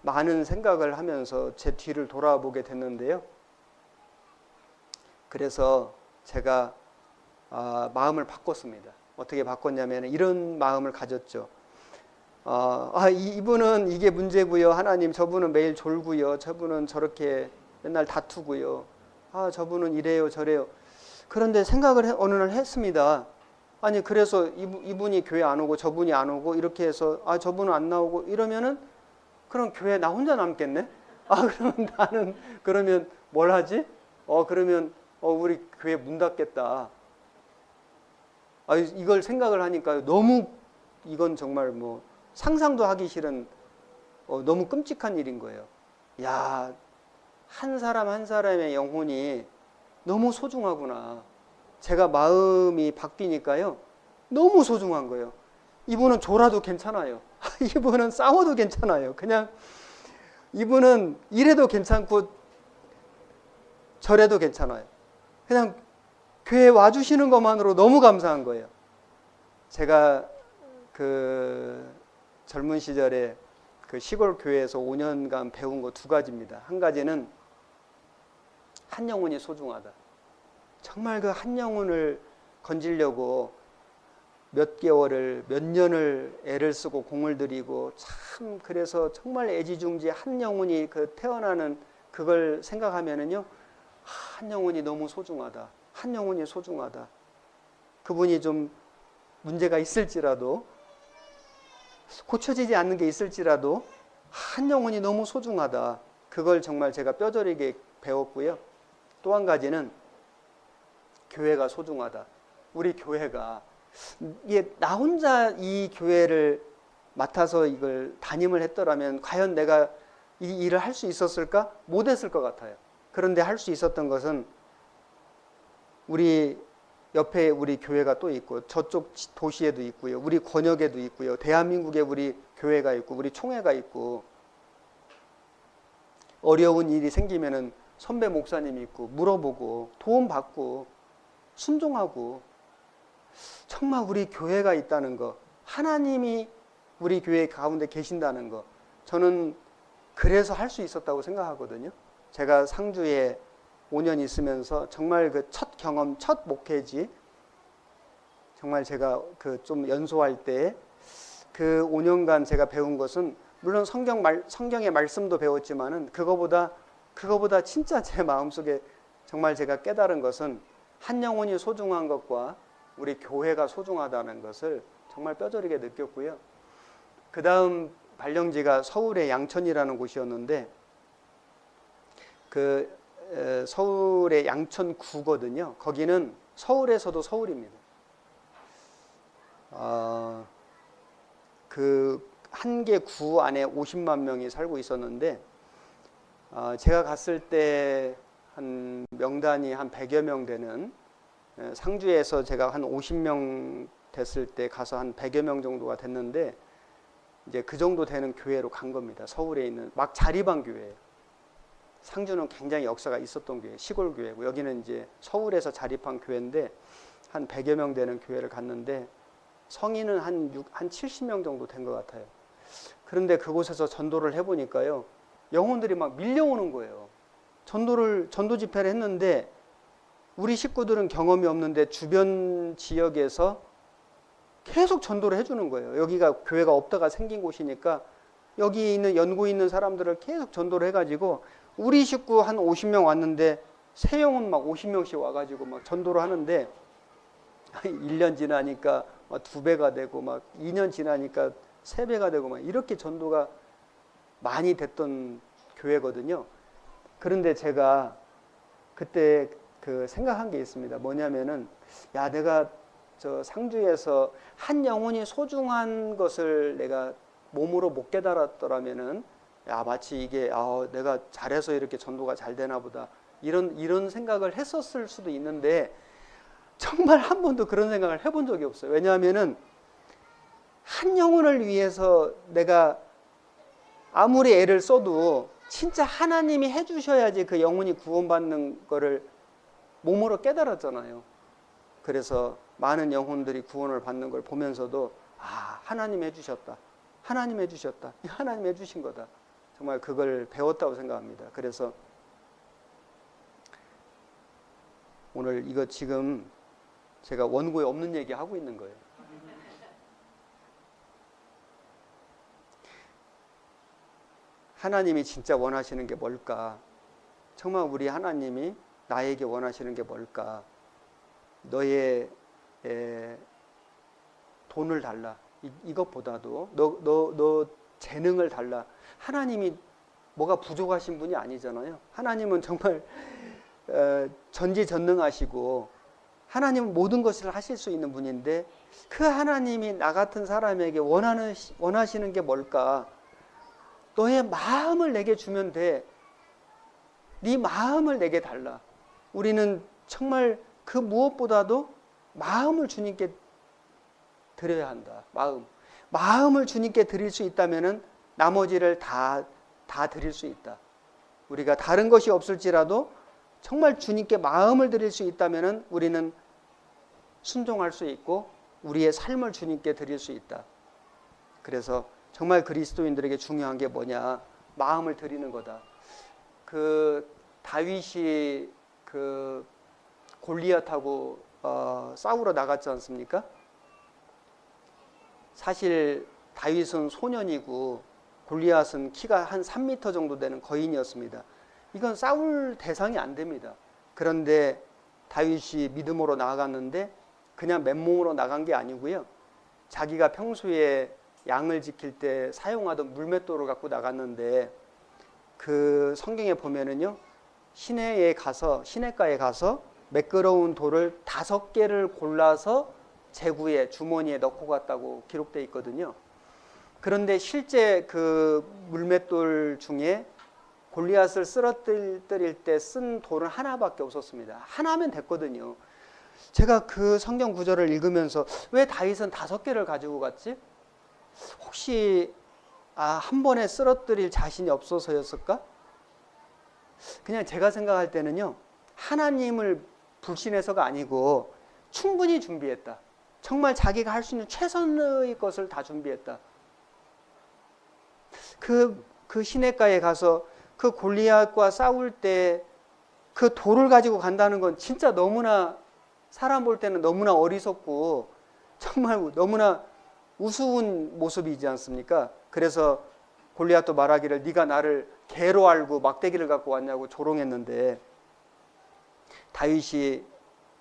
Speaker 1: 많은 생각을 하면서 제 뒤를 돌아보게 됐는데요. 그래서 제가 마음을 바꿨습니다. 어떻게 바꿨냐면 이런 마음을 가졌죠. 이분은 이게 문제고요. 하나님, 저분은 매일 졸고요. 저분은 저렇게 맨날 다투고요. 저분은 이래요 저래요. 그런데 생각을 어느 날 했습니다. 아니 그래서 이분이 교회 안 오고 저분이 안 오고 이렇게 해서 저분은 안 나오고 이러면은 그럼 교회 나 혼자 남겠네? 그러면 나는 그러면 뭘 하지? 그러면 우리 교회 문 닫겠다. 이걸 생각을 하니까 너무 이건 정말 뭐 상상도 하기 싫은 너무 끔찍한 일인 거예요. 야, 한 사람 한 사람의 영혼이 너무 소중하구나. 제가 마음이 바뀌니까요. 너무 소중한 거예요. 이분은 졸아도 괜찮아요. 이분은 싸워도 괜찮아요. 그냥 이분은 이래도 괜찮고 저래도 괜찮아요. 그냥 교회 와주시는 것만으로 너무 감사한 거예요. 제가 그 젊은 시절에 그 시골 교회에서 5년간 배운 거 두 가지입니다. 한 가지는 한 영혼이 소중하다. 정말 그 한 영혼을 건지려고 몇 개월을 몇 년을 애를 쓰고 공을 들이고 참 그래서 정말 애지중지 한 영혼이 그 태어나는 그걸 생각하면은요, 한 영혼이 너무 소중하다. 한 영혼이 소중하다. 그분이 좀 문제가 있을지라도 고쳐지지 않는 게 있을지라도 한 영혼이 너무 소중하다. 그걸 정말 제가 뼈저리게 배웠고요. 또 한 가지는 교회가 소중하다. 우리 교회가 이게 나 혼자 이 교회를 맡아서 이걸 담임을 했더라면 과연 내가 이 일을 할 수 있었을까? 못했을 것 같아요. 그런데 할 수 있었던 것은 우리 옆에 우리 교회가 또 있고 저쪽 도시에도 있고요. 우리 권역에도 있고요. 대한민국에 우리 교회가 있고 우리 총회가 있고 어려운 일이 생기면은 선배 목사님이 있고 물어보고 도움받고 순종하고 정말 우리 교회가 있다는 거, 하나님이 우리 교회 가운데 계신다는 거, 저는 그래서 할 수 있었다고 생각하거든요. 제가 상주에 5년 있으면서 정말 그 첫 경험, 첫 목회지, 정말 제가 그 좀 연소할 때 그 5년간 제가 배운 것은 물론 성경의 말씀도 배웠지만은 그거보다 진짜 제 마음속에 정말 제가 깨달은 것은 한 영혼이 소중한 것과 우리 교회가 소중하다는 것을 정말 뼈저리게 느꼈고요. 그 다음 발령지가 서울의 양천이라는 곳이었는데 그 서울의 양천구거든요. 거기는 서울에서도 서울입니다. 그 한 개 구 안에 50만 명이 살고 있었는데 제가 갔을 때 한 명단이 한 100여 명 되는, 상주에서 제가 한 50명 됐을 때 가서 한 100여 명 정도가 됐는데 이제 그 정도 되는 교회로 간 겁니다. 서울에 있는 막 자립한 교회예요. 상주는 굉장히 역사가 있었던 교회, 시골 교회고 여기는 이제 서울에서 자립한 교회인데 한 100여 명 되는 교회를 갔는데 성인은 한 70명 정도 된 것 같아요. 그런데 그곳에서 전도를 해보니까요, 영혼들이 막 밀려오는 거예요. 전도 집회를 했는데 우리 식구들은 경험이 없는데 주변 지역에서 계속 전도를 해주는 거예요. 여기가 교회가 없다가 생긴 곳이니까 여기 있는 연고 있는 사람들을 계속 전도를 해가지고 우리 식구 한 50명 왔는데 새 영혼 막 50명씩 와가지고 막 전도를 하는데 1년 지나니까 막 2배가 되고 막 2년 지나니까 3배가 되고 막 이렇게 전도가 많이 됐던 교회거든요. 그런데 제가 그때 그 생각한 게 있습니다. 뭐냐면은 내가 저 상주에서 한 영혼이 소중한 것을 내가 몸으로 못 깨달았더라면은 마치 이게 내가 잘해서 이렇게 전도가 잘 되나 보다 이런 생각을 했었을 수도 있는데 정말 한 번도 그런 생각을 해본 적이 없어요. 왜냐하면은 한 영혼을 위해서 내가 아무리 애를 써도 진짜 하나님이 해주셔야지 그 영혼이 구원받는 거를 몸으로 깨달았잖아요. 그래서 많은 영혼들이 구원을 받는 걸 보면서도 하나님 해주셨다. 하나님 해주셨다. 하나님 해주신 거다. 정말 그걸 배웠다고 생각합니다. 그래서 오늘 이거 지금 제가 원고에 없는 얘기 하고 있는 거예요. 하나님이 진짜 원하시는 게 뭘까? 정말 우리 하나님이 나에게 원하시는 게 뭘까? 너의 돈을 달라. 이것보다도 너 재능을 달라. 하나님이 뭐가 부족하신 분이 아니잖아요. 하나님은 정말 전지전능하시고 하나님은 모든 것을 하실 수 있는 분인데 그 하나님이 나 같은 사람에게 원하시는 게 뭘까? 너의 마음을 내게 주면 돼. 네 마음을 내게 달라. 우리는 정말 그 무엇보다도 마음을 주님께 드려야 한다. 마음을 주님께 드릴 수 있다면은 나머지를 다 드릴 수 있다. 우리가 다른 것이 없을지라도 정말 주님께 마음을 드릴 수 있다면은 우리는 순종할 수 있고 우리의 삶을 주님께 드릴 수 있다. 그래서 정말 그리스도인들에게 중요한 게 뭐냐? 마음을 드리는 거다. 그 다윗이 그 골리앗하고 싸우러 나갔지 않습니까? 사실 다윗은 소년이고 골리앗은 키가 한 3m 정도 되는 거인이었습니다. 이건 싸울 대상이 안 됩니다. 그런데 다윗이 믿음으로 나아갔는데 그냥 맨몸으로 나간 게 아니고요. 자기가 평소에 양을 지킬 때 사용하던 물맷돌을 갖고 나갔는데 그 성경에 보면은요. 시냇가에 가서 매끄러운 돌을 5개를 골라서 제구에 주머니에 넣고 갔다고 기록되어 있거든요. 그런데 실제 그 물맷돌 중에 골리앗을 쓰러뜨릴 때 쓴 돌은 하나밖에 없었습니다. 하나면 됐거든요. 제가 그 성경 구절을 읽으면서 왜 다윗은 5개를 가지고 갔지? 혹시 한 번에 쓰러뜨릴 자신이 없어서였을까? 그냥 제가 생각할 때는요. 하나님을 불신해서가 아니고 충분히 준비했다. 정말 자기가 할 수 있는 최선의 것을 다 준비했다. 그 시냇가에 가서 그 골리앗과 싸울 때 그 돌을 가지고 간다는 건 진짜 너무나 사람 볼 때는 너무나 어리석고 정말 너무나 우스운 모습이지 않습니까? 그래서 골리앗도 말하기를 네가 나를 개로 알고 막대기를 갖고 왔냐고 조롱했는데 다윗이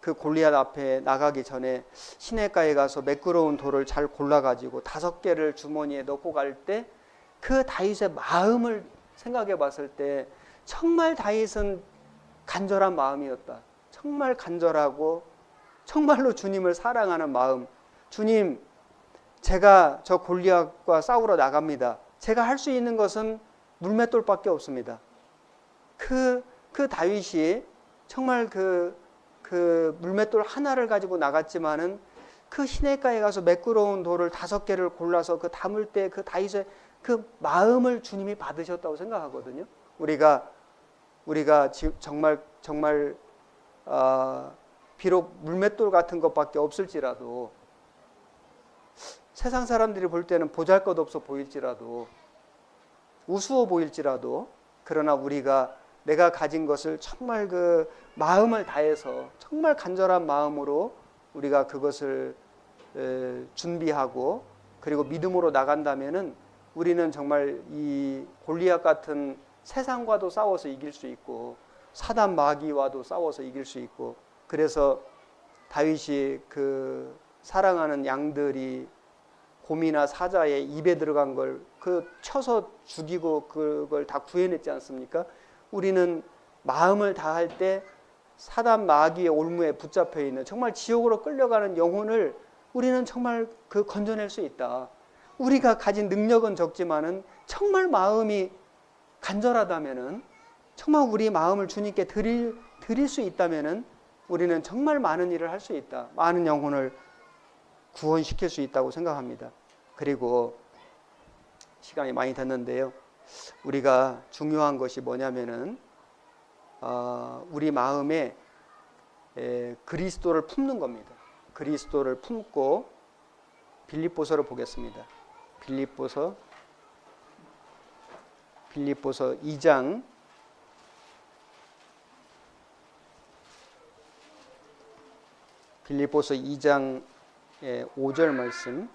Speaker 1: 그 골리앗 앞에 나가기 전에 시냇가에 가서 매끄러운 돌을 잘 골라가지고 5개를 주머니에 넣고 갈 때 그 다윗의 마음을 생각해 봤을 때 정말 다윗은 간절한 마음이었다. 정말 간절하고 정말로 주님을 사랑하는 마음. 주님, 제가 저 골리앗과 싸우러 나갑니다. 제가 할 수 있는 것은 물맷돌밖에 없습니다. 그 다윗이 정말 그 물맷돌 하나를 가지고 나갔지만은 그 시냇가에 가서 매끄러운 돌을 5개를 골라서 그 담을 때 그 다윗의 그 마음을 주님이 받으셨다고 생각하거든요. 우리가 정말 비록 물맷돌 같은 것밖에 없을지라도 세상 사람들이 볼 때는 보잘것없어 보일지라도 우스워 보일지라도 그러나 내가 가진 것을 정말 그 마음을 다해서 정말 간절한 마음으로 우리가 그것을 준비하고 그리고 믿음으로 나간다면은 우리는 정말 이 골리앗 같은 세상과도 싸워서 이길 수 있고 사단 마귀와도 싸워서 이길 수 있고 그래서 다윗이 그 사랑하는 양들이 곰이나 사자의 입에 들어간 걸 쳐서 죽이고 그걸 다 구해냈지 않습니까? 우리는 마음을 다할 때 사단 마귀의 올무에 붙잡혀 있는 정말 지옥으로 끌려가는 영혼을 우리는 정말 건져낼 수 있다. 우리가 가진 능력은 적지만은 정말 마음이 간절하다면은 정말 우리 마음을 주님께 드릴 수 있다면은 우리는 정말 많은 일을 할 수 있다. 많은 영혼을 구원시킬 수 있다고 생각합니다. 그리고 시간이 많이 됐는데요. 우리가 중요한 것이 뭐냐면은 우리 마음에 그리스도를 품는 겁니다. 그리스도를 품고 빌립보서를 보겠습니다. 빌립보서 2장 5절 말씀.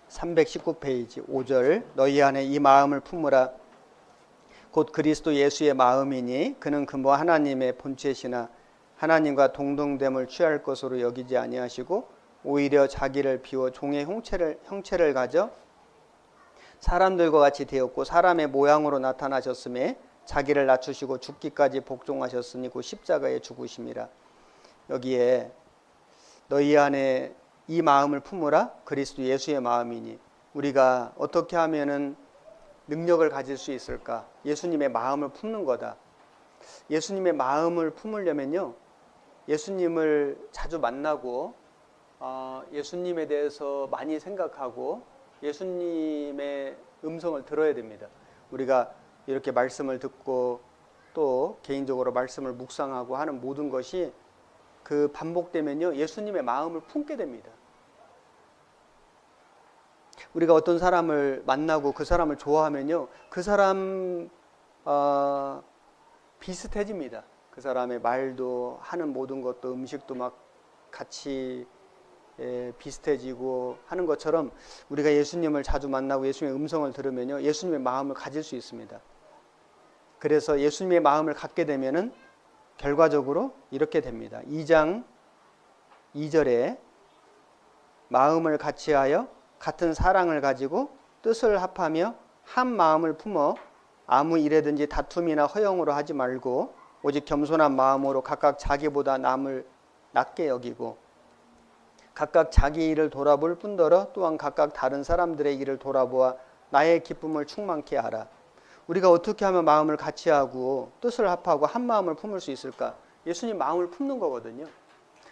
Speaker 1: (319페이지) 5절. 너희 안에 이 마음을 품으라. 곧 그리스도 예수의 마음이니 그는 근본 하나님의 본체시나 하나님과 동등됨을 취할 것으로 여기지 아니하시고 오히려 자기를 비워 종의 형체를 가져 사람들과 같이 되었고 사람의 모양으로 나타나셨음에 자기를 낮추시고 죽기까지 복종하셨으니 곧 십자가에 죽으심이라. 여기에 너희 안에 이 마음을 품으라. 그리스도 예수의 마음이니, 우리가 어떻게 하면은 능력을 가질 수 있을까? 예수님의 마음을 품는 거다. 예수님의 마음을 품으려면요, 예수님을 자주 만나고 예수님에 대해서 많이 생각하고 예수님의 음성을 들어야 됩니다. 우리가 이렇게 말씀을 듣고 또 개인적으로 말씀을 묵상하고 하는 모든 것이 그 반복되면요, 예수님의 마음을 품게 됩니다. 우리가 어떤 사람을 만나고 그 사람을 좋아하면요, 그 사람 비슷해집니다. 그 사람의 말도 하는 모든 것도 음식도 막 같이 비슷해지고 하는 것처럼 우리가 예수님을 자주 만나고 예수님의 음성을 들으면요, 예수님의 마음을 가질 수 있습니다. 그래서 예수님의 마음을 갖게 되면은 결과적으로 이렇게 됩니다. 2장 2절에 마음을 같이하여 같은 사랑을 가지고 뜻을 합하며 한 마음을 품어 아무 일에든지 다툼이나 허영으로 하지 말고 오직 겸손한 마음으로 각각 자기보다 남을 낮게 여기고 각각 자기 일을 돌아볼 뿐더러 또한 각각 다른 사람들의 일을 돌아보아 나의 기쁨을 충만케 하라. 우리가 어떻게 하면 마음을 같이하고 뜻을 합하고 한 마음을 품을 수 있을까? 예수님 마음을 품는 거거든요.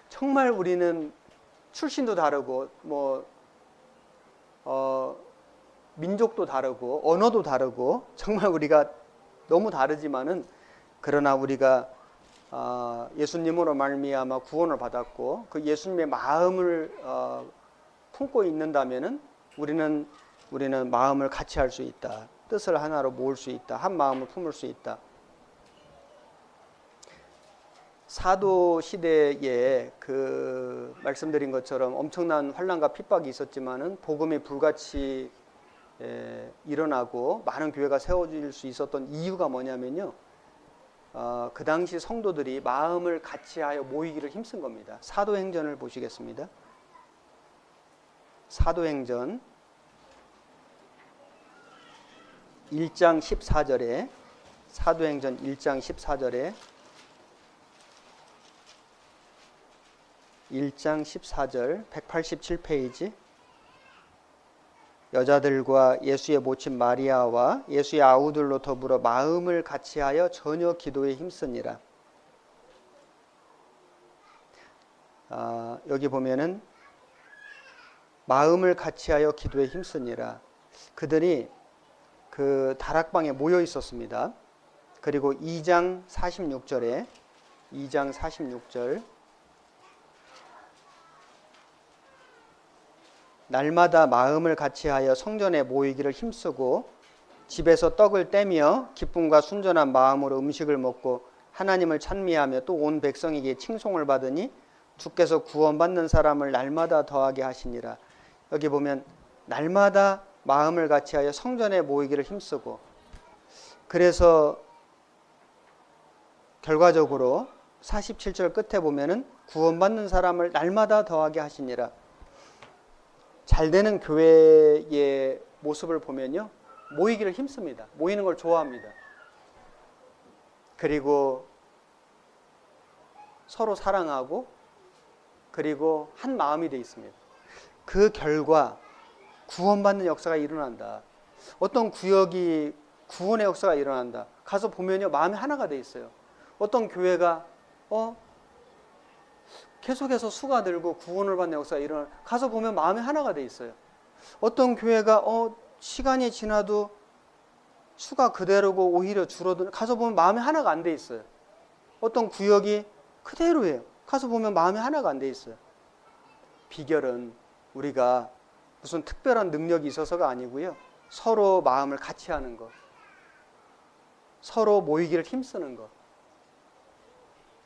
Speaker 1: 정말 우리는 출신도 다르고 민족도 다르고 언어도 다르고 정말 우리가 너무 다르지만은, 그러나 우리가 예수님으로 말미암아 구원을 받았고 그 예수님의 마음을 품고 있는다면은 우리는 마음을 같이 할 수 있다. 뜻을 하나로 모을 수 있다. 한 마음을 품을 수 있다. 사도 시대에 그 말씀드린 것처럼 엄청난 환난과 핍박이 있었지만은 복음이 불같이 일어나고 많은 교회가 세워질 수 있었던 이유가 뭐냐면요, 그 당시 성도들이 마음을 같이하여 모이기를 힘쓴 겁니다. 사도행전을 보시겠습니다. 사도행전 1장 14절에 사도행전 1장 14절에 1장 14절 187페이지, 여자들과 예수의 모친 마리아와 예수의 아우들로 더불어 마음을 같이하여 전혀 기도에 힘쓰니라. 여기 보면은 마음을 같이하여 기도에 힘쓰니라. 그들이 그 다락방에 모여 있었습니다. 그리고 2장 46절에 2장 46절, 날마다 마음을 같이하여 성전에 모이기를 힘쓰고 집에서 떡을 떼며 기쁨과 순전한 마음으로 음식을 먹고 하나님을 찬미하며 또 온 백성에게 칭송을 받으니 주께서 구원받는 사람을 날마다 더하게 하시니라. 여기 보면 날마다 마음을 같이하여 성전에 모이기를 힘쓰고, 그래서 결과적으로 47절 끝에 보면은 구원받는 사람을 날마다 더하게 하시니라. 잘 되는 교회의 모습을 보면요, 모이기를 힘씁니다. 모이는 걸 좋아합니다. 그리고 서로 사랑하고 그리고 한 마음이 되어 있습니다. 그 결과 구원받는 역사가 일어난다. 어떤 구역이 구원의 역사가 일어난다. 가서 보면요, 마음이 하나가 되어 있어요. 어떤 교회가 계속해서 수가 들고 구원을 받는 역사가 일어나, 가서 보면 마음이 하나가 돼 있어요. 어떤 교회가 시간이 지나도 수가 그대로고 오히려 줄어드는, 가서 보면 마음이 하나가 안 돼 있어요. 어떤 구역이 그대로예요. 가서 보면 마음이 하나가 안 돼 있어요. 비결은 우리가 무슨 특별한 능력이 있어서가 아니고요. 서로 마음을 같이 하는 것, 서로 모이기를 힘쓰는 것.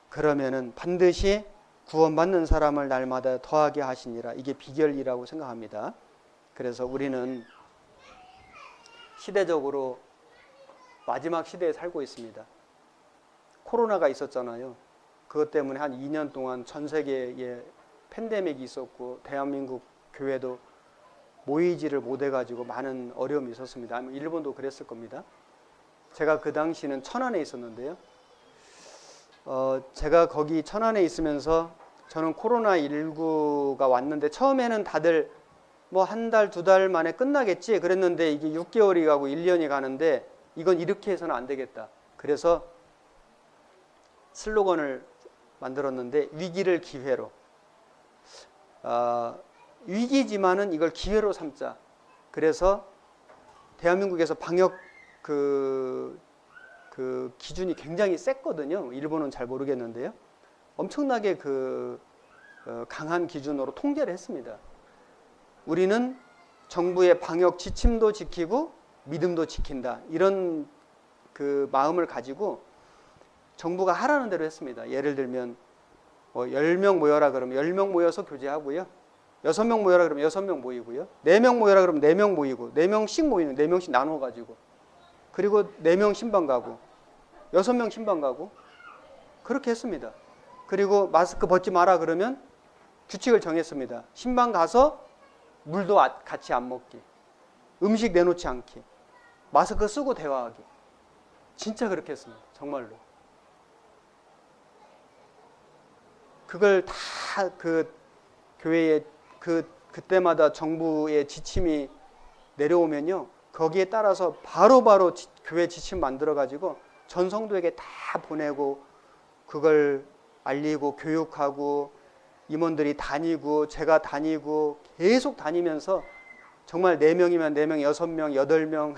Speaker 1: 그러면은 반드시 구원받는 사람을 날마다 더하게 하시니라. 이게 비결이라고 생각합니다. 그래서 우리는 시대적으로 마지막 시대에 살고 있습니다. 코로나가 있었잖아요. 그것 때문에 한 2년 동안 전 세계에 팬데믹이 있었고 대한민국 교회도 모이지를 못해가지고 많은 어려움이 있었습니다. 아마 일본도 그랬을 겁니다. 제가 그 당시는 천안에 있었는데요. 제가 거기 천안에 있으면서 저는 코로나19가 왔는데 처음에는 다들 뭐 한 달, 두 달 만에 끝나겠지 그랬는데 이게 6개월이 가고 1년이 가는데 이건 이렇게 해서는 안 되겠다. 그래서 슬로건을 만들었는데 위기를 기회로. 위기지만은 이걸 기회로 삼자. 그래서 대한민국에서 방역 그 기준이 굉장히 셌거든요. 일본은 잘 모르겠는데요. 엄청나게 강한 기준으로 통제를 했습니다. 우리는 정부의 방역 지침도 지키고 믿음도 지킨다. 이런 그 마음을 가지고 정부가 하라는 대로 했습니다. 예를 들면 뭐 10명 모여라 그러면 10명 모여서 교제하고요. 6명 모여라 그러면 6명 모이고요. 4명 모여라 그러면 4명 모이고 4명씩 모이는 4명씩 나눠 가지고 그리고 4명 신방 가고 6명 신방 가고 그렇게 했습니다. 그리고 마스크 벗지 마라 그러면 규칙을 정했습니다. 신방 가서 물도 같이 안 먹기, 음식 내놓지 않기, 마스크 쓰고 대화하기. 진짜 그렇게 했습니다. 정말로. 그걸 다 교회에 그때마다 정부의 지침이 내려오면요. 거기에 따라서 바로바로 교회 지침 만들어가지고 전 성도에게 다 보내고 그걸 알리고 교육하고 임원들이 다니고 제가 다니고 계속 다니면서 정말 4명이면 4명, 6명, 8명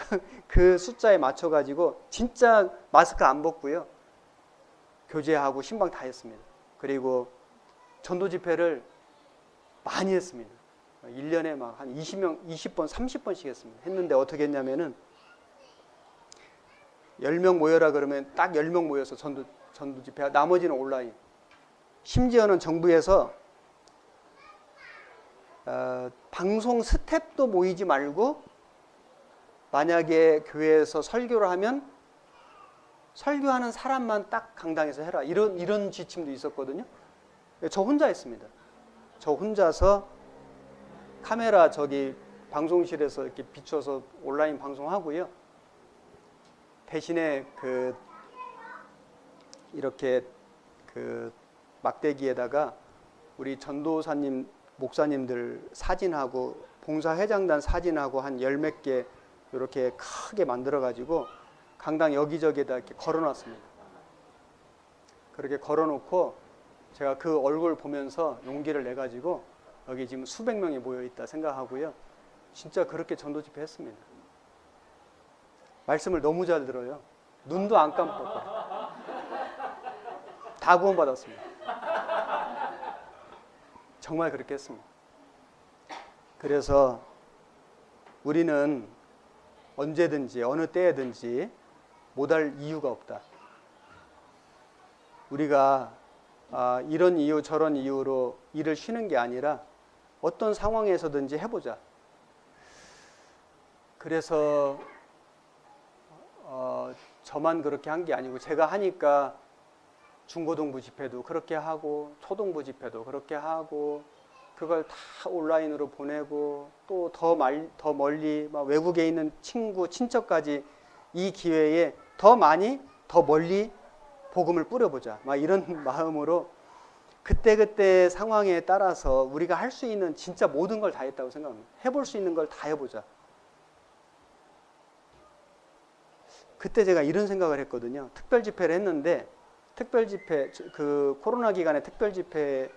Speaker 1: 그 숫자에 맞춰가지고 진짜 마스크 안 벗고요. 교제하고 신방 다 했습니다. 그리고 전도 집회를 많이 했습니다. 1년에 막 한 20번, 30번씩 했습니다. 했는데 어떻게 했냐면은 10명 모여라 그러면 딱 10명 모여서 전도 집회, 나머지는 온라인. 심지어는 정부에서 방송 스텝도 모이지 말고 만약에 교회에서 설교를 하면 설교하는 사람만 딱 강당에서 해라. 이런 지침도 있었거든요. 저 혼자 했습니다. 저 혼자서 카메라 저기 방송실에서 이렇게 비춰서 온라인 방송하고요. 대신에 이렇게 막대기에다가 우리 전도사님, 목사님들 사진하고 봉사회장단 사진하고 한 10몇 개 이렇게 크게 만들어가지고 강당 여기저기에다 이렇게 걸어놨습니다. 그렇게 걸어놓고 제가 그 얼굴 보면서 용기를 내가지고 여기 지금 수백 명이 모여있다 생각하고요. 진짜 그렇게 전도 집회 했습니다. 말씀을 너무 잘 들어요. 눈도 안 깜빡거려요. 다 구원받았습니다. 정말 그렇게 했습니다. 그래서 우리는 언제든지 어느 때에든지 못할 이유가 없다. 우리가 이런 이유 저런 이유로 일을 쉬는 게 아니라 어떤 상황에서든지 해보자. 그래서 저만 그렇게 한 게 아니고 제가 하니까 중고등부 집회도 그렇게 하고 초등부 집회도 그렇게 하고 그걸 다 온라인으로 보내고 또 더 멀리 막 외국에 있는 친구, 친척까지 이 기회에 더 많이 더 멀리 복음을 뿌려보자. 막 이런 마음으로 그때그때 상황에 따라서 우리가 할 수 있는 진짜 모든 걸 다 했다고 생각합니다. 해볼 수 있는 걸 다 해보자. 그때 제가 이런 생각을 했거든요. 특별 집회를 했는데 특별 집회 코로나 기간에 특별 집회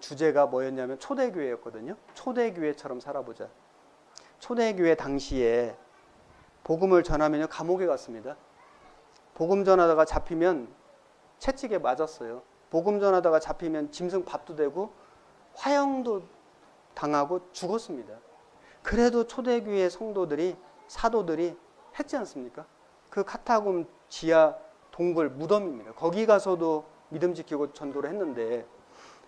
Speaker 1: 주제가 뭐였냐면 초대교회였거든요. 초대교회처럼 살아보자. 초대교회 당시에 복음을 전하면요 감옥에 갔습니다. 복음 전하다가 잡히면 채찍에 맞았어요. 복음 전하다가 잡히면 짐승 밥도 되고 화형도 당하고 죽었습니다. 그래도 초대교회 성도들이 사도들이 했지 않습니까? 그 카타콤 지하 동굴 무덤입니다. 거기 가서도 믿음 지키고 전도를 했는데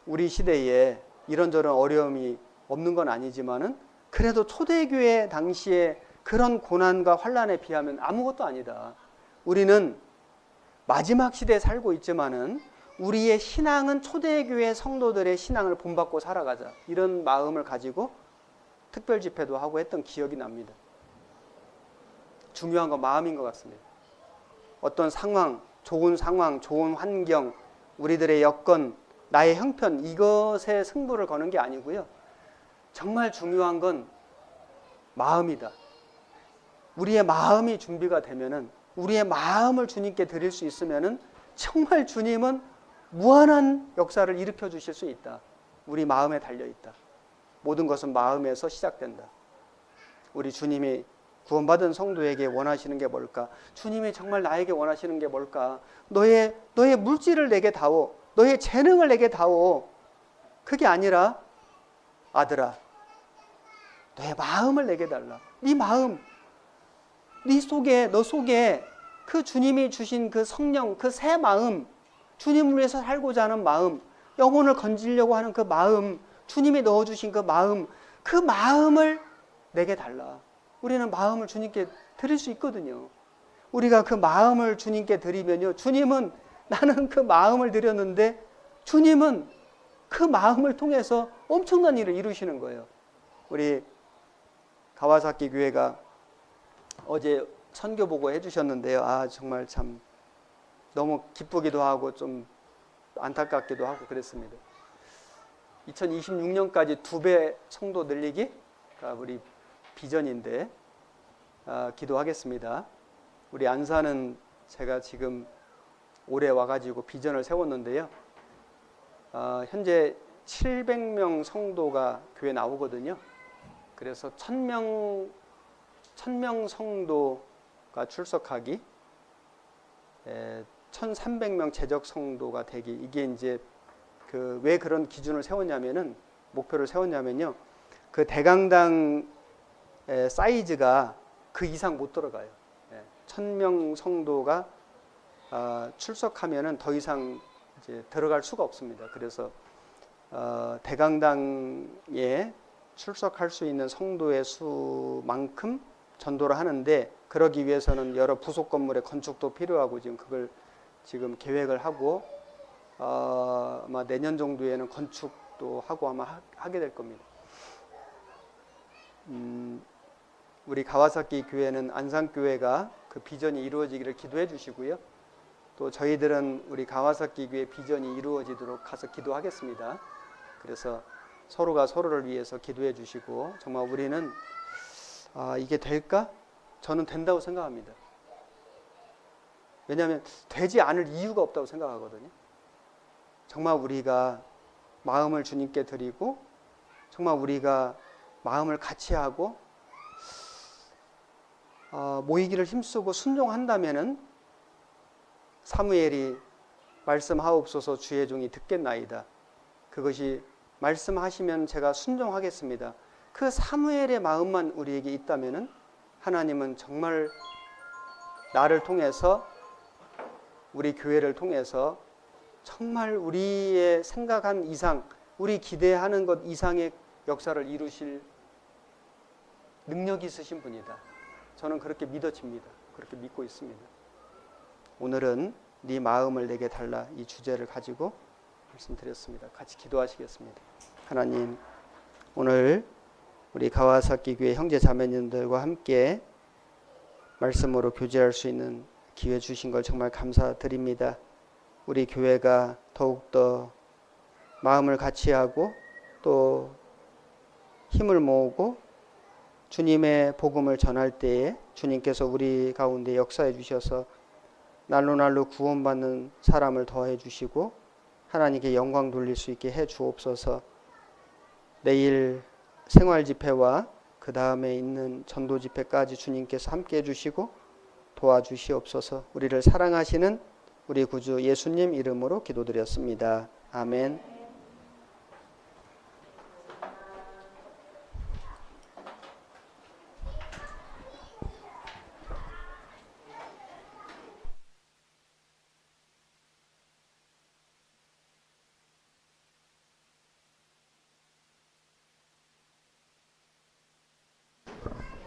Speaker 1: 우리 시대에 이런저런 어려움이 없는 건 아니지만은 그래도 초대교회 당시에 그런 고난과 환난에 비하면 아무것도 아니다. 우리는 마지막 시대에 살고 있지만은 우리의 신앙은 초대교회 성도들의 신앙을 본받고 살아가자. 이런 마음을 가지고 특별 집회도 하고 했던 기억이 납니다. 중요한 건 마음인 것 같습니다. 어떤 상황, 좋은 환경, 우리들의 여건, 나의 형편 이것에 승부를 거는 게 아니고요. 정말 중요한 건 마음이다. 우리의 마음이 준비가 되면은 우리의 마음을 주님께 드릴 수 있으면은 정말 주님은 무한한 역사를 일으켜 주실 수 있다. 우리 마음에 달려 있다. 모든 것은 마음에서 시작된다. 우리 주님이 구원받은 성도에게 원하시는 게 뭘까? 주님이 정말 나에게 원하시는 게 뭘까? 너의 물질을 내게 다오. 너의 재능을 내게 다오. 그게 아니라 아들아, 너의 마음을 내게 달라. 네 마음, 너 속에 그 주님이 주신 그 성령, 그 새 마음, 주님을 위해서 살고자 하는 마음, 영혼을 건지려고 하는 그 마음, 주님이 넣어주신 그 마음을 내게 달라. 우리는 마음을 주님께 드릴 수 있거든요. 우리가 그 마음을 주님께 드리면요, 주님은 나는 그 마음을 드렸는데 주님은 그 마음을 통해서 엄청난 일을 이루시는 거예요. 우리 가와사키 교회가 어제 선교 보고 해주셨는데요. 정말 참 너무 기쁘기도 하고 좀 안타깝기도 하고 그랬습니다. 2026년까지 2배 성도 늘리기가 우리 비전인데 기도하겠습니다. 우리 안산은 제가 지금 올해 와가지고 비전을 세웠는데요. 현재 700명 성도가 교회 나오거든요. 그래서 1000명 성도가 출석하기, 1300명 재적 성도가 되기. 이게 이제 왜 그런 기준을 세웠냐면은, 목표를 세웠냐면요. 그 대강당 사이즈가 그 이상 못 들어가요. 1000명 성도가 출석하면은 더 이상 이제 들어갈 수가 없습니다. 그래서 대강당에 출석할 수 있는 성도의 수만큼 전도를 하는데, 그러기 위해서는 여러 부속 건물의 건축도 필요하고 지금 그걸 계획을 하고 아마 내년 정도에는 건축도 하고 아마 하게 될 겁니다. 우리 가와사키 교회는 안산교회가 그 비전이 이루어지기를 기도해 주시고요. 또 저희들은 우리 가와사키 교회 비전이 이루어지도록 가서 기도하겠습니다. 그래서 서로가 서로를 위해서 기도해 주시고, 정말 우리는 이게 될까? 저는 된다고 생각합니다. 왜냐하면 되지 않을 이유가 없다고 생각하거든요. 정말 우리가 마음을 주님께 드리고, 정말 우리가 마음을 같이 하고 모이기를 힘쓰고 순종한다면은 사무엘이 말씀하옵소서 주의 종이 듣겠나이다. 그것이 말씀하시면 제가 순종하겠습니다. 그 사무엘의 마음만 우리에게 있다면은 하나님은 정말 나를 통해서, 우리 교회를 통해서 정말 우리의 생각한 이상, 우리 기대하는 것 이상의 역사를 이루실 능력이 있으신 분이다. 저는 그렇게 믿어집니다. 그렇게 믿고 있습니다. 오늘은 네 마음을 내게 달라, 이 주제를 가지고 말씀드렸습니다. 같이 기도하시겠습니다. 하나님, 오늘 우리 가와사키 교회 형제 자매님들과 함께 말씀으로 교제할 수 있는 기회 주신 걸 정말 감사드립니다. 우리 교회가 더욱더 마음을 같이 하고 또 힘을 모으고 주님의 복음을 전할 때에 주님께서 우리 가운데 역사해 주셔서 날로 구원받는 사람을 더해 주시고 하나님께 영광 돌릴 수 있게 해 주옵소서. 내일 생활 집회와 그 그 다음에 있는 전도 집회까지 주님께서 함께 해주시고 도와주시옵소서. 우리를 사랑하시는 우리 구주 예수님 이름으로 기도드렸습니다. 아멘.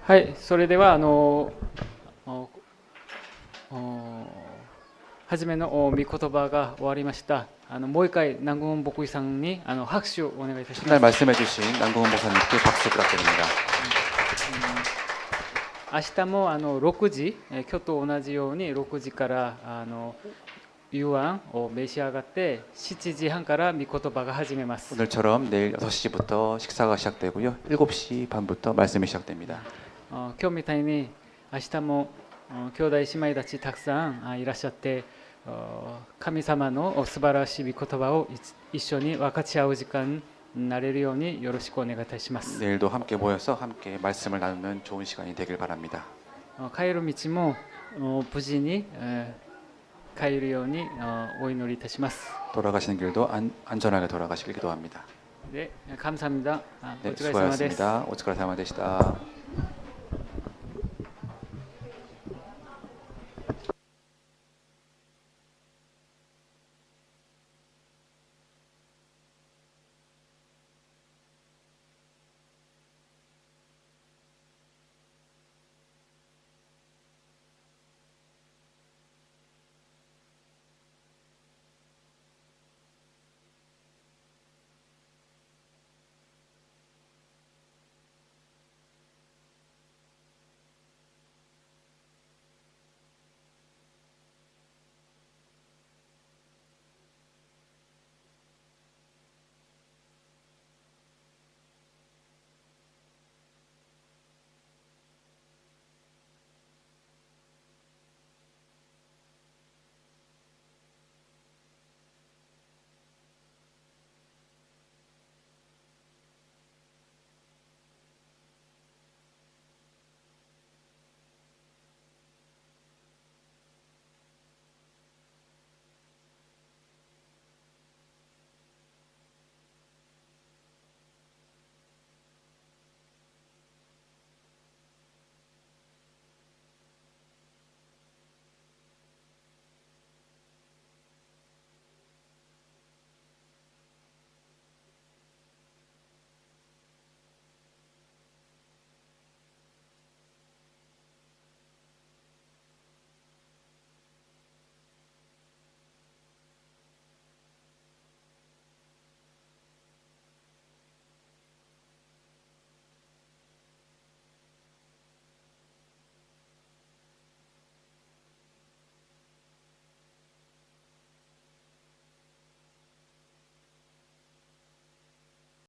Speaker 2: はい、それでは初めの御言葉が終わりました。もう一回南宮牧師さんに拍手をお願いいたしま
Speaker 3: 첫날
Speaker 2: す。
Speaker 3: 말씀해주신 남궁훈 목사님께 박수 부탁드립니다.
Speaker 2: 明日も6時、今日と同じように6時から夕飯を召し上がって7時半から御言葉が始めます。
Speaker 3: 오늘처럼 내일 6시부터 식사가 시작되고요. 7시 반부터 말씀이 시작됩니다.
Speaker 2: 今日みたいに明日も兄弟姉妹たちたくさんいらっしゃって神様の素晴らしい御言葉を一緒に分かち合う時間になれるようによろしくお願いいたします。
Speaker 3: 내일도 함께 모여서 함께 말씀을 나누는 좋은 시간이 되길 바랍니다.
Speaker 2: 帰る道も無事に帰るようにお祈りいたします。
Speaker 3: 돌아가시는 길도 안전하게 돌아가시길 기도합니다.
Speaker 2: 네, 감사합니다.
Speaker 3: 네,
Speaker 2: お疲れ様です。
Speaker 3: 수고하셨습니다. 오츠카레사마 되시다.